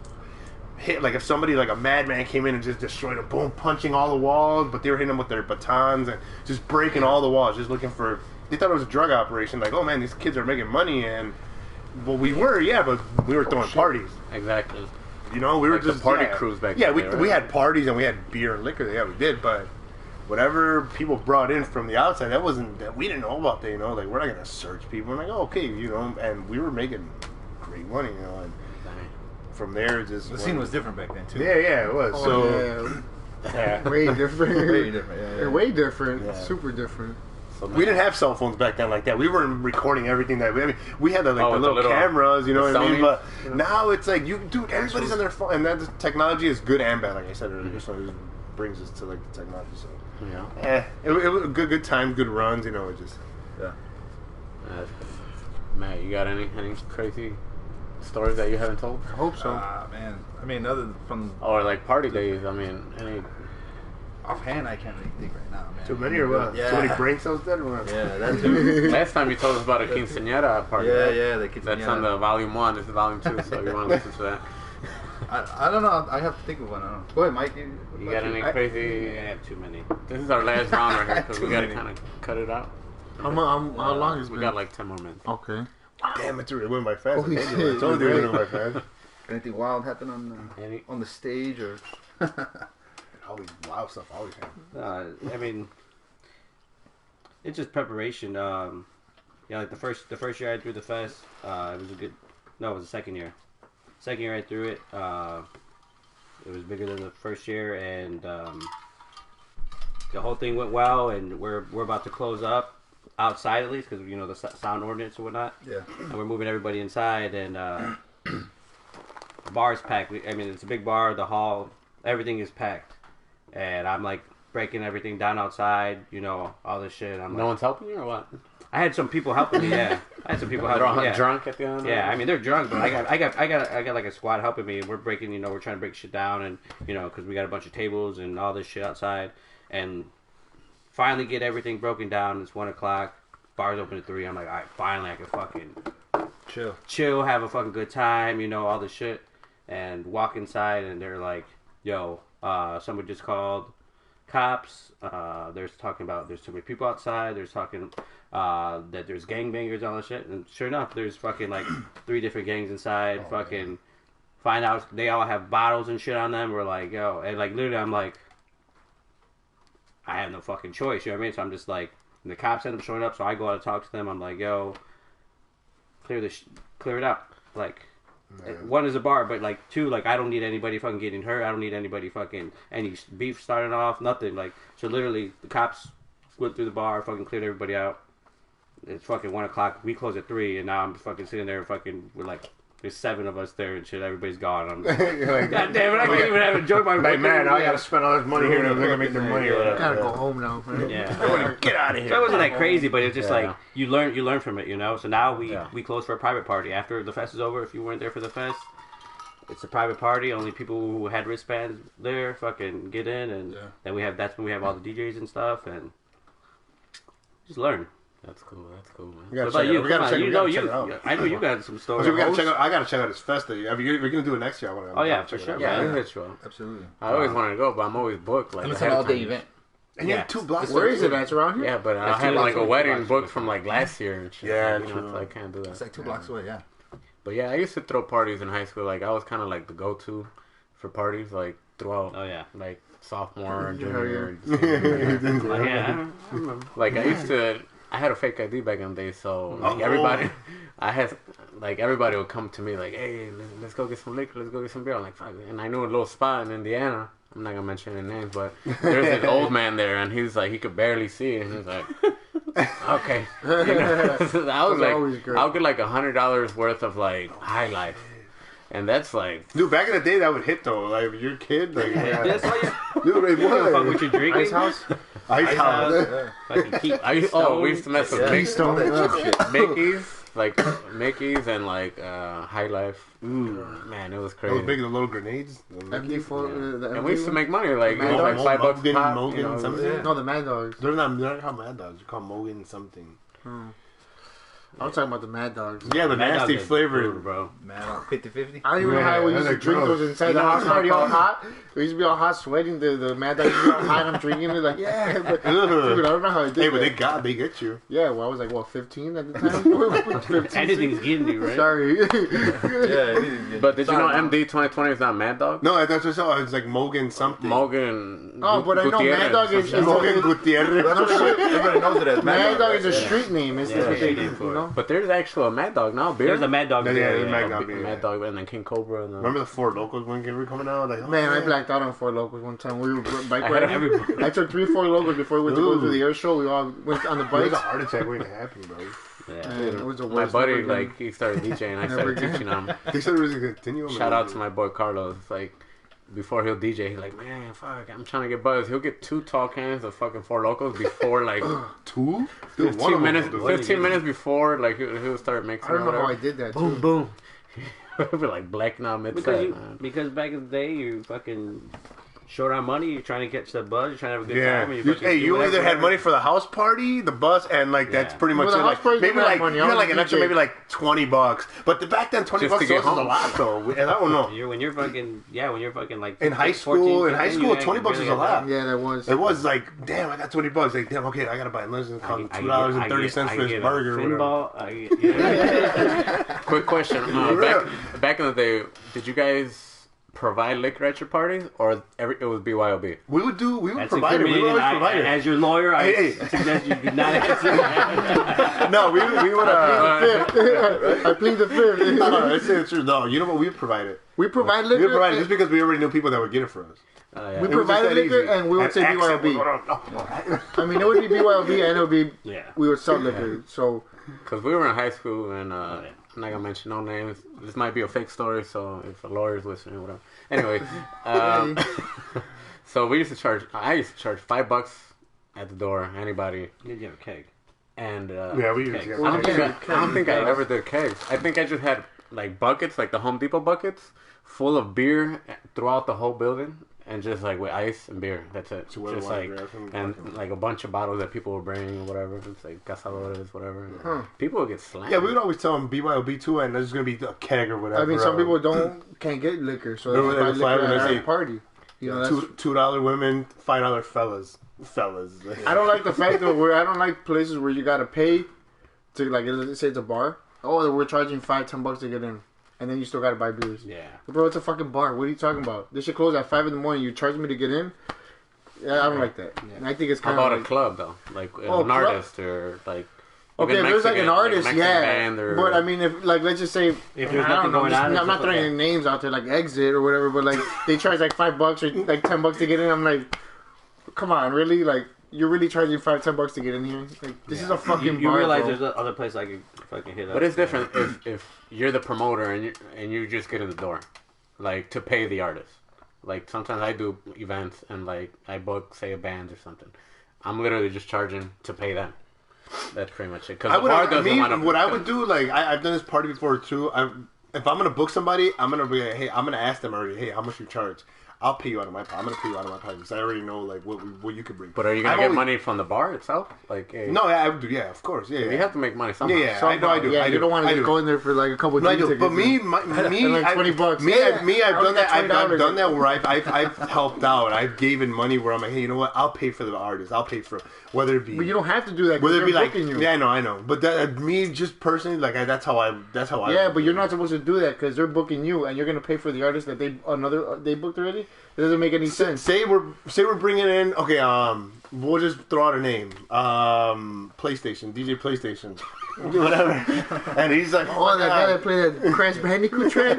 hit. Like if somebody, like a madman, came in and just destroyed them, boom, punching all the walls. But they were hitting them with their batons and just breaking all the walls, just looking for. They thought it was a drug operation. Like, oh man, these kids are making money, and well, we were, but we were throwing parties. Exactly. You know, we were Like the just party crews back Yeah, then, we right? had parties and we had beer and liquor. Yeah, we did, but whatever people brought in from the outside, we didn't know about that. You know, like we're not gonna search people. I'm like, oh, okay, you know, and we were making great money, you know. And from there, just The scene was different back then too. Yeah, it was. Yeah. Way different. Way different. Yeah. Way different. Yeah. Super different. So We didn't have cell phones back then like that. We weren't recording everything that we had the with little cameras, you know what I mean? Sony. But now it's like everybody's on their phone, and that technology is good and bad, like I said earlier. So it just brings us to like the technology. So yeah. it was a good time, good runs, you know. It just Matt, you got any crazy stories that you haven't told? I hope so. Man. I mean, other from Or like party days? I mean, any? offhand, I can't really think right now, man. too many or what? Yeah. Too many brain cells dead or what? Yeah, that too. Last time you told us about a quinceañera party. right? yeah, the kids. That's on the volume 1. This is volume 2. So you want to listen to that? I don't know. I have to think of one. I don't know. Go ahead, Mike. You got any crazy? I have too many. This is our last round right here because we Too got to many. kind of cut it out. How long is it? We got like 10 more minutes. Okay. Damn, it went by fast. Holy I told you, shit, I told you it right. went by fast. Anything wild happen Any? on the stage or? Always wild stuff. Always happens. I mean, it's just preparation. Like the first year I threw the fest, it was a good. No, it was the second year. Second year I threw it. It was bigger than the first year, and the whole thing went well. And we're about to close up outside at least because the sound ordinance and whatnot. Yeah. And we're moving everybody inside, and the bar is packed. It's a big bar. The hall, everything is packed, and I'm like breaking everything down outside. All this shit. No one's helping you or what? I had some people helping me. Yeah, I had some people They're helping all me. Yeah. drunk at the end. Yeah, they're drunk, but I got like a squad helping me. We're breaking, we're trying to break shit down, and because we got a bunch of tables and all this shit outside, and finally get everything broken down. It's 1:00. Bars open at 3. I'm like, all right, finally I can fucking chill, have a fucking good time, all this shit, and walk inside, and they're like, yo, someone just called cops. There's talking about there's too many people outside. There's talking that there's gangbangers, all that shit, and sure enough, there's fucking like 3 different gangs inside. Fucking find out they all have bottles and shit on them. We're like, yo, and like literally, I'm like, I have no fucking choice. You know what I mean? So I'm just like, and the cops end up showing up. So I go out and talk to them. I'm like, yo, clear it out. Like, one is a bar, but like 2, like I don't need anybody fucking getting hurt. I don't need anybody fucking any beef starting off. Nothing. Like, so literally, the cops went through the bar, fucking cleared everybody out. It's fucking 1:00. We close at 3, and now I'm fucking sitting there. Fucking, we're like, there's 7 of us there and shit. Everybody's gone. I'm like, God damn it! I can't even have enjoy my. Like, man, I gotta spend all this money here, and they're gonna make their money. Or whatever. Gotta go home now. Right? Yeah. Get out of here. So it wasn't that crazy, but it's just Yeah. like you learn from it, So now Yeah. we close for a private party after the fest is over. If you weren't there for the fest, it's a private party. Only people who had wristbands there fucking get in, and then that's when we have all the DJs and stuff, and just learn. That's cool, man. We gotta What about check it you? out. We gotta Come check on, it you know out. I know you got some stories. We gotta check out. I gotta check out this fest. That we're gonna do it next year. Oh yeah, for sure. Yeah, man. we'll hit you up. Absolutely. I always wanted to go, but I'm always booked. Like, And it's ahead an of all-day time. event. And you Yeah. have 2 blocks. Where is it at? It's around here? Yeah, but I That's had 2 like a blocks, wedding 2 blocks. booked from like last year and shit. Yeah, so, true. I can't do that. It's like 2 blocks away. Yeah. But yeah, I used to throw parties in high school. Like I was kind of like the go-to for parties, like throughout, Oh yeah. like sophomore, Yeah, junior. Oh, yeah. I remember. Like I used to. I had a fake ID back in the day, so like, Oh. everybody, everybody would come to me like, "Hey, let's go get some liquor, let's go get some beer." I'm like, "Fuck!" And I knew a little spot in Indiana. I'm not gonna mention any names, but there's this old man there, and he was like, he could barely see, and he was like, "Okay." I was always like, great. I'll get like $100 worth of like High Life, and that's like, Dude, back in the day, that would hit though. Like, if you're a kid, like, That's all you dude, it fuck would. with your drinking. Ice House? Ice House. Fucking keep. we used to mess with Mickey's and like High Life. Ooh, man, it was crazy. Those big, the little grenades. MD4. The And we used to MD1? make money, like, Mad like Dogs? $5 a pop. Mogan, You know, something. No, the Mad Dogs. They're not called Mad Dogs. They're called Mogan something. I was talking about the Mad Dogs. Yeah, the Mad nasty Dog is flavor. brutal, bro. Man, 50-50. I don't even know how we used to that's drink gross. those inside You the know house what I'm party all talking hot. We used to be all hot sweating. The Mad Dogs used to be all hot. I'm drinking it like, yeah. But, dude, I don't know how I did Hey, but that. they get you. Yeah, well, I was like, 15 at the time? 15, Anything's getting you, right? Sorry. Yeah. But did you know MD 2020 is not Mad Dog? No, that's what I saw. It's like Mogan something. Mogan. Oh, but I know Mad Dog is Mogan Gutierrez. Everybody knows it as Mad Dog right? is a street name. It's Yeah, what they street name for it. know. But there's actually a Mad Dog now. Beer. There's a Mad Dog. Yeah, beer, there's Mad Dog beer. Mad Dog, and then King Cobra. And Remember the Four Locos when they were coming out? Like, Man, I blacked out on 4 Locos one time. We were bike I had riding. everybody. I took 3 4 Locos before we went to go to the air show. We all went on the it was bikes. a heart attack waiting to happen, bro. Yeah. And it was the My worst. buddy, Never again. like, he started DJing. I Never started again. teaching him. They said it was going to continue. Shout out to my boy Carlos. Like, before he'll DJ, he's like, man, fuck, I'm trying to get buzzed. He'll get 2 tall cans of fucking Four Locos before, like, 2? Dude, 15 minutes. Dude. 15 minutes before, like, he'll start mixing. I don't know or how I whatever. did that. Boom, Too. boom. He'll be like blacking out mid-set, man. Because back in the day, you fucking short on money. You're trying to catch the buzz. You're trying to have a good Yeah, time. And you fucking do you whatever, either had money for the house party, the bus, and like that's Yeah. pretty much Well, the it. house Like, party maybe didn't have like money. you I had was like an a extra, DJ. maybe like $20. But back then, $20 Just to get was a home. lot though. And I don't know. When you're fucking when you're fucking like In high 14, school, 15, $20 you was a lot. Yeah, that was. It was like, damn, I got $20. Like, damn, okay, I gotta buy lunch and I cost can- $2.30 I for this get a burger. Or whatever. pinball. Quick question. Back in the day, did you guys provide liquor at your parties, or it was BYOB? We would That's provide it. We would incriminating. always provide it. As your lawyer, I Hey. suggest you do not answer that. No, we would. I plead the fifth. No, that's the truth. No, you know what? We would provide it. We provide We liquor. would provide it just because we already knew people that would get it for us. We It was just provided that liquor, easy. and we would say accent BYOB. was- I mean, it would be BYOB, and it would be Yeah. we would sell liquor. So Because we were in high school, and I'm not gonna mention no names. This might be a fake story, so if a lawyer's listening, whatever. Anyway, so we used to charge. I used to charge $5 at the door. Anybody, Did you have a keg? and Yeah, we used to get Well, I yeah. don't think I ever did kegs. I think I just had like buckets, like the Home Depot buckets, full of beer throughout the whole building, and just like with ice and beer. That's it. So what Just do I like grab from the and bucket? like a bunch of bottles that people were bringing or whatever. It's like cazadores, whatever. Huh. People would get slammed. Yeah, we would always tell them BYOB too, and there's gonna be a keg or whatever. I mean, some people can't get liquor, so they Remember just they buy would liquor fly when at they a say- party. You know, that's, $2 women, $5 fellas. I don't like the fact that I don't like places where you gotta pay to, like, let's say it's a bar. Oh, we're charging $5-10 to get in, and then you still gotta buy beers. Yeah. Bro, it's a fucking bar. What are you talking about? They should close at 5 in the morning. You charge me to get in? Yeah, I don't like that. And I think it's How kind about of a club though, like Oh, an club? artist or like. okay. even If there's like an Mexican, artist, Mexican yeah. band or, But I mean, if like let's just say If there's I nothing don't know, going on, I'm it's not just throwing like any names out there like Exit or whatever. But like they charge like $5 or like $10 to get in. I'm like, come on, really? Like you're really charging $5-10 to get in here? Like this is a fucking You bar. realize bro. there's other places I could fucking hit up. But it's different if you're the promoter and you just get in the door, like to pay the artist. Like sometimes I do events and like I book say a band or something. I'm literally just charging to pay them. That's pretty much it. Because the bar doesn't want to. what I would do, like I've done this party before too. If I'm gonna book somebody, I'm gonna be like, hey, I'm gonna ask them already, hey, how much you charge? I'll pay you out of my pocket. I'm gonna pay you out of my pocket because I already know like what you could bring. But are you gonna I've get always- money from the bar itself? Like, hey, No, yeah, I would do. Yeah, of course. Yeah, you have to make money somehow. Yeah, I know I do. Yeah, I you do. don't want I to do. just go in there for like a couple of No, I tickets. do. But me, And like I- $20. Me, Yeah, I've I done that. only got I've $20. done that where I've helped out. I've given money where I'm like, hey, you know what? I'll pay for the artist. I'll pay for whether it be. But you don't have to do that. 'cause Whether it they're be like, booking you. yeah, I know. But that me just personally, like that's how I. Yeah, but you're not supposed to do that because they're booking you, and you're gonna pay for the artist that they booked already. It doesn't make any sense. Say we're bringing in. Okay, we'll just throw out a name. PlayStation, DJ PlayStation, whatever. And he's like, Oh, that guy that played that Crash Bandicoot track.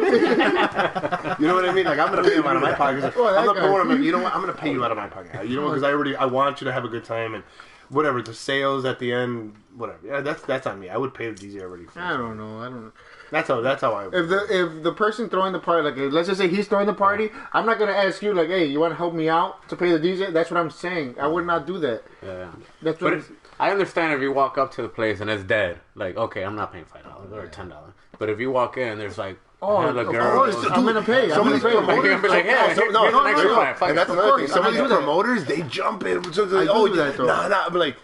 you know what I mean? Like I'm gonna pay him out of my pocket. Oh, that I'm the guy. promoter. I'm like, you know what? I'm gonna pay you out of my pocket. You know what? Because I want you to have a good time and whatever. The sales at the end, whatever. Yeah, that's on me. I would pay the DJ already. I don't know. That's how I. If the person throwing the party, like let's just say he's throwing the party, I'm not gonna ask you like, hey, you want to help me out to pay the DJ? That's what I'm saying. I would not do that. Yeah. That's But what. I understand if you walk up to the place and it's dead. Like, okay, I'm not paying $5 or $10. But if you walk in, there's like hella of girls. course, I'm gonna pay. I'm gonna pay. You're gonna be like, yeah, here's an extra $5. And that's Of another thing. course, Some I of do these that. promoters, they jump in. So they're I like, do oh, do that, though. nah. I'm like,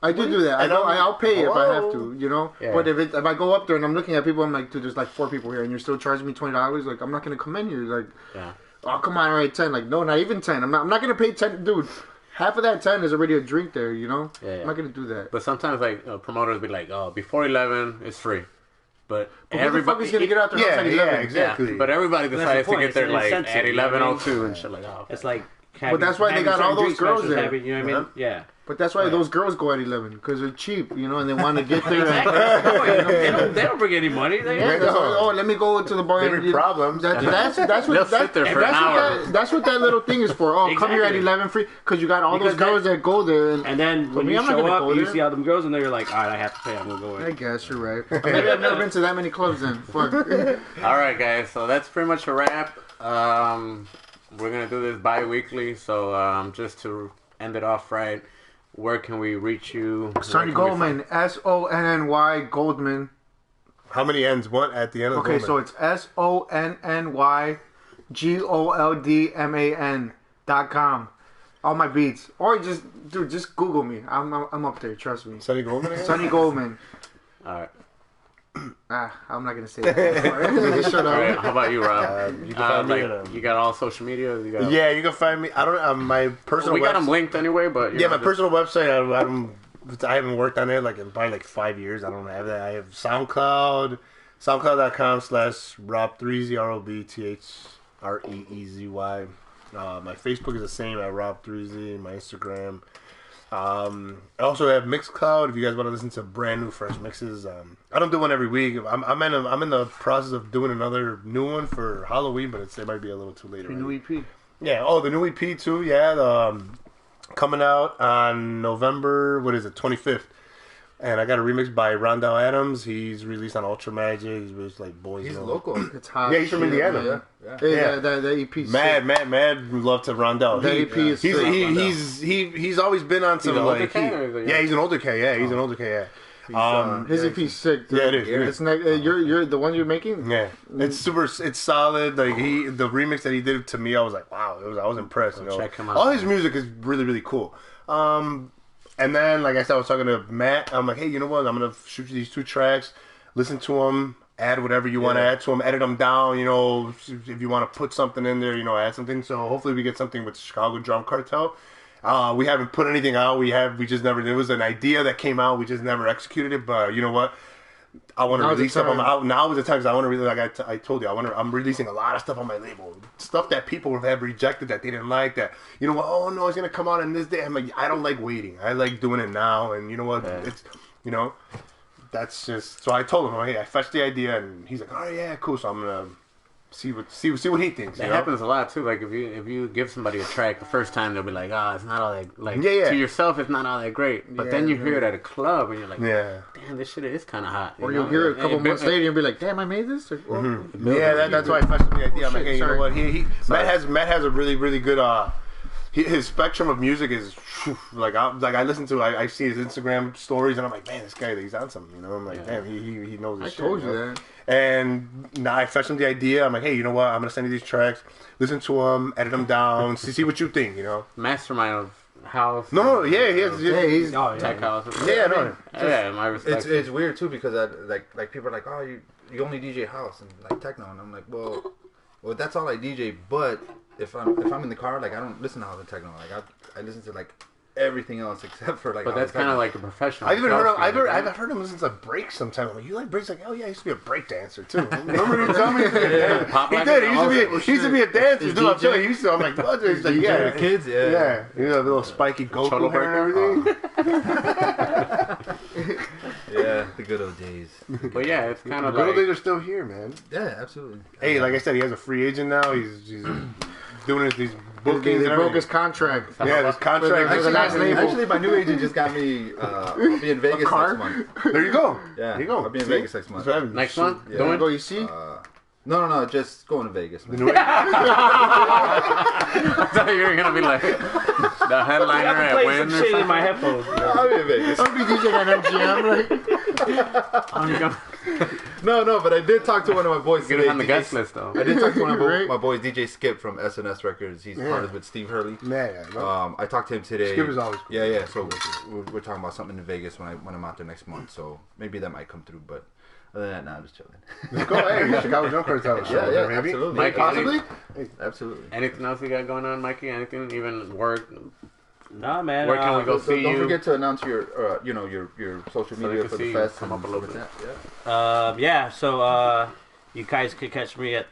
I do that. I'll pay if I have to, you know. Yeah. But if I go up there and I'm looking at people, I'm like, dude, there's like 4 people here, and you're still charging me $20. Like, I'm not gonna come in here. Like, Yeah. oh come on, all right, 10. Like, no, not even 10. I'm not gonna pay 10, dude. Half of that 10 is already a drink there, you know. Yeah. I'm not gonna do that. But sometimes, like, promoters be like, oh, before 11, it's free. But Who the fuck is gonna get out there? yeah, outside 11? exactly. But everybody That's decides the to point. get there It's an like incentive, at you know what I mean? 11:02 and shit like that. It's like But that's why they got all those girls there. You know what I mean? Yeah. But that's why those girls go at 11 because they're cheap, you know, and they want to get there. They don't bring any money. Let me go to the bar. Maybe problems. That's what They'll sit there for an hour. That's what that little thing is for. Oh, come here at 11 free because you got all those girls that go there. And then when you show up, you see all them girls, and then you're like, all right, I have to pay. I'm gonna go in. I guess you're right. Maybe I've never been to that many clubs then. Fuck. All right, guys. So that's pretty much a wrap. We're gonna do this bi-weekly. So just to end it off right. Where can we reach you? Sonny Goldman, SONNY Goldman. How many N's? What at the end of Okay, so it's SONNYGOLDMAN.com. All my beats. Or just Google me. I'm up there, trust me. Sonny Goldman? Sonny Goldman. Alright. I'm not gonna say that. Just shut up. All right, how about you, Rob? You can find me you got all social media? Yeah, you can find me. I don't my personal. We got them linked anyway, but my personal website. I haven't worked on it in probably 5 years. I don't have that. I have SoundCloud, soundcloud.com/Rob3Z ROBTHREEZY. My Facebook is the same at Rob3Z. My Instagram. I also have Mixcloud if you guys want to listen to brand new fresh mixes. I don't do one every week. I'm in the process of doing another new one for Halloween, but it might be a little too late. New EP. Yeah. Oh, the new EP too. Yeah. Coming out on November 25th. And I got a remix by Rondell Adams. He's released on Ultra Magic. He's released Boys. He's local. It's hot. Yeah, he's from Indiana. Yeah. That EP. Mad love to Rondell. That EP is he's always been on some he's he's an older K. Yeah, he's an older K. Yeah. His EP's sick. Dude. Yeah, it is. It's you're the one you're making. Yeah, it's super. It's solid. The remix that he did to me, I was like, wow. I was impressed. Check him out. All his music is really, really cool. And then, like I said, I was talking to Matt. I'm like, hey, you know what? I'm going to shoot you these 2 tracks. Listen to them. Add whatever you want to add to them. Edit them down. If you want to put something in there, add something. So hopefully we get something with Chicago Drum Cartel. We haven't put anything out. We just never. It was an idea that came out. We just never executed it. But you know what? I want to release stuff on my. Now is the time because I want to release. Like I told you, I'm releasing a lot of stuff on my label. Stuff that people have rejected that they didn't like. That what? Oh no, it's gonna come out on this day. I'm like, I don't like waiting. I like doing it now. And you know what? Yeah. It's that's just. So I told him, hey, I fetched the idea, and he's like, oh yeah, cool. So I'm gonna see what he thinks. That happens a lot too. Like if you give somebody a track the first time, they'll be like, it's not all that to yourself. It's not all that great. But then you hear it at a club, and you're like, damn, this shit is kind of hot. Or you'll hear it a couple months later and be like, damn, I made this. That's why I fetched the idea. I'm like, hey, you know what? Matt has a really, really good. His spectrum of music is I listen to. I see his Instagram stories, and I'm like, man, this guy, he's on something. I'm like, damn, he knows his shit. I told you that. And now I fetched him the idea. I'm like, hey, you know what? I'm gonna send you these tracks. Listen to them, edit them down, see what you think. Mastermind of house. No, yeah, he's tech house. My respect. It's weird too because like people are like, oh, you only DJ house and techno, and I'm like, well, that's all I DJ. But if I'm in the car, I don't listen to all the techno. I listen to everything else except for But that's kind of like a professional. I've heard him listen to breaks sometimes. I'm like, you like breaks? Like, oh yeah, I used to be a break dancer too. Remember you telling me? He did. He used to be a dancer. Dude, I'm telling you, he used to. I'm like, what? He's like, yeah, kids, yeah, a little spiky Goku hair and everything. Yeah, the good old days. But yeah, it's kind of the good old days are still here, man. Yeah, absolutely. Hey, like I said, he has a free agent now. He's doing these bookings. They broke his contract. Yeah, this contract. Actually, my new agent just got me. I'll be in Vegas next month. There you go. Yeah, there you go. I'll be in Vegas next month. Next month? Yeah. Don't go. You see? No. Just going to Vegas. I thought you were gonna be like the headliner at Win or something. In my headphones. I'll be in Vegas. I'll be DJing at MGM. No, but I did talk to one of my boys today. Get on the guest list though. I did talk to one of my boys, DJ Skip from SNS Records. He's partnered with Steve Hurley. I talked to him today. Skip is always cool. Yeah. So we're talking about something in Vegas when I'm out there next month. So maybe that might come through, but. Other than that, nah, I'm just chilling. Let's go, hey, Chicago Drum Cartel. Yeah, absolutely. Mikey, possibly? Absolutely. Anything else you got going on, Mikey? Anything, even work? Nah, man. Where can we go see you? Don't forget to announce your social media for the fest. Come up a little bit. So you guys could catch me at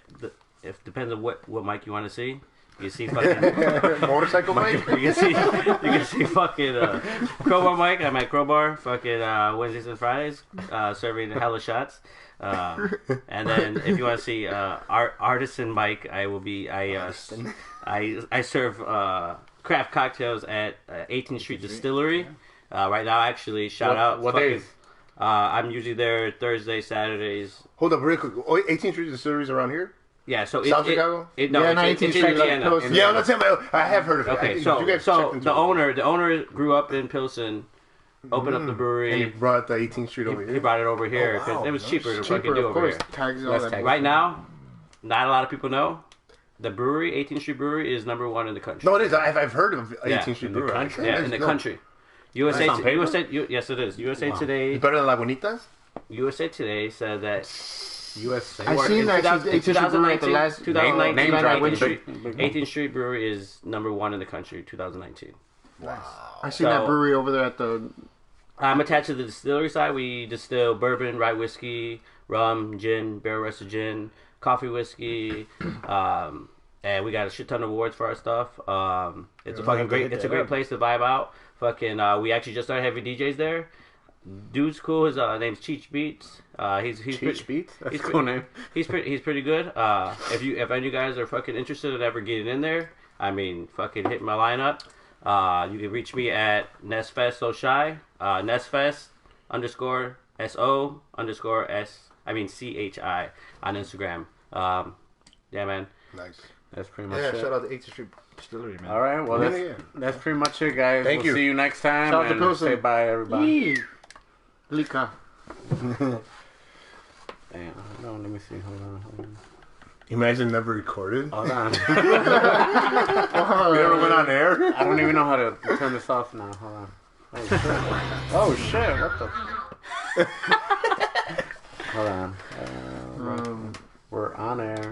if depends on what mic you want to see. You can see fucking Motorcycle Mike. you can see fucking Crowbar Mike. I'm at Crowbar fucking Wednesdays and Fridays, serving hella shots. And then if you want to see Artisan Mike, I will be. I serve craft cocktails at 18th Street Distillery. Right now, actually, shout out. What days? I'm usually there Thursday, Saturdays. Hold up, real quick. 18th Street Distilleries around here. Yeah, so South Chicago? No, Yeah, it's 19th in Street, like Indiana. Pilsen. Yeah, that's him. I have heard of it. Okay, you so guys so checked into the it. owner grew up in Pilsen, opened up the brewery. And he brought the 18th Street over He here. brought it over here Oh, because wow. it was cheaper to fucking Cheaper, do of over course. here. Tags and all Less that. tax. Right now, not a lot of people know. The brewery, 18th Street Brewery, is number 1 in the country. No, it is. I've heard of 18th Street in the Brewery. country? Yeah, in the country. USA, That's on paper? yes, it is. USA Today. It's better than Lagunitas? USA Today said that USA. I seen that. in 2019, last 2019, name dropping. 18th Street Brewery is number 1 in the country, 2019. I seen that So- brewery over there at the. I'm attached to the distillery side. We distill bourbon, rye whiskey, rum, gin, barrel rested gin, coffee whiskey, and we got a shit ton of awards for our stuff. It's a fucking great. It's a great place to vibe out. Fucking, we actually just started having DJs there. Dude's cool. His name's Cheech Beats. He's Cheech Beats? That's he's a cool name. He's pretty good. If any of you guys are fucking interested in ever getting in there, I mean, fucking hit my lineup. You can reach me at Nesfest So Shy. Nesfest _SO _S. I mean CHI on Instagram. Yeah, man. Nice. That's pretty much Yeah, it. shout out to 8th Street Distillery, man. All right, well, Yeah. that's pretty much it, guys. Thank we'll you. see you next time. Shout out to And Pilsen. say bye, everybody. Yee. Lika. Damn, no, let me see. Hold on. Imagine never recorded. Hold on. We never went on air. I don't even know how to turn this off now. Hold on. Oh shit! What the? Hold on. We're on air.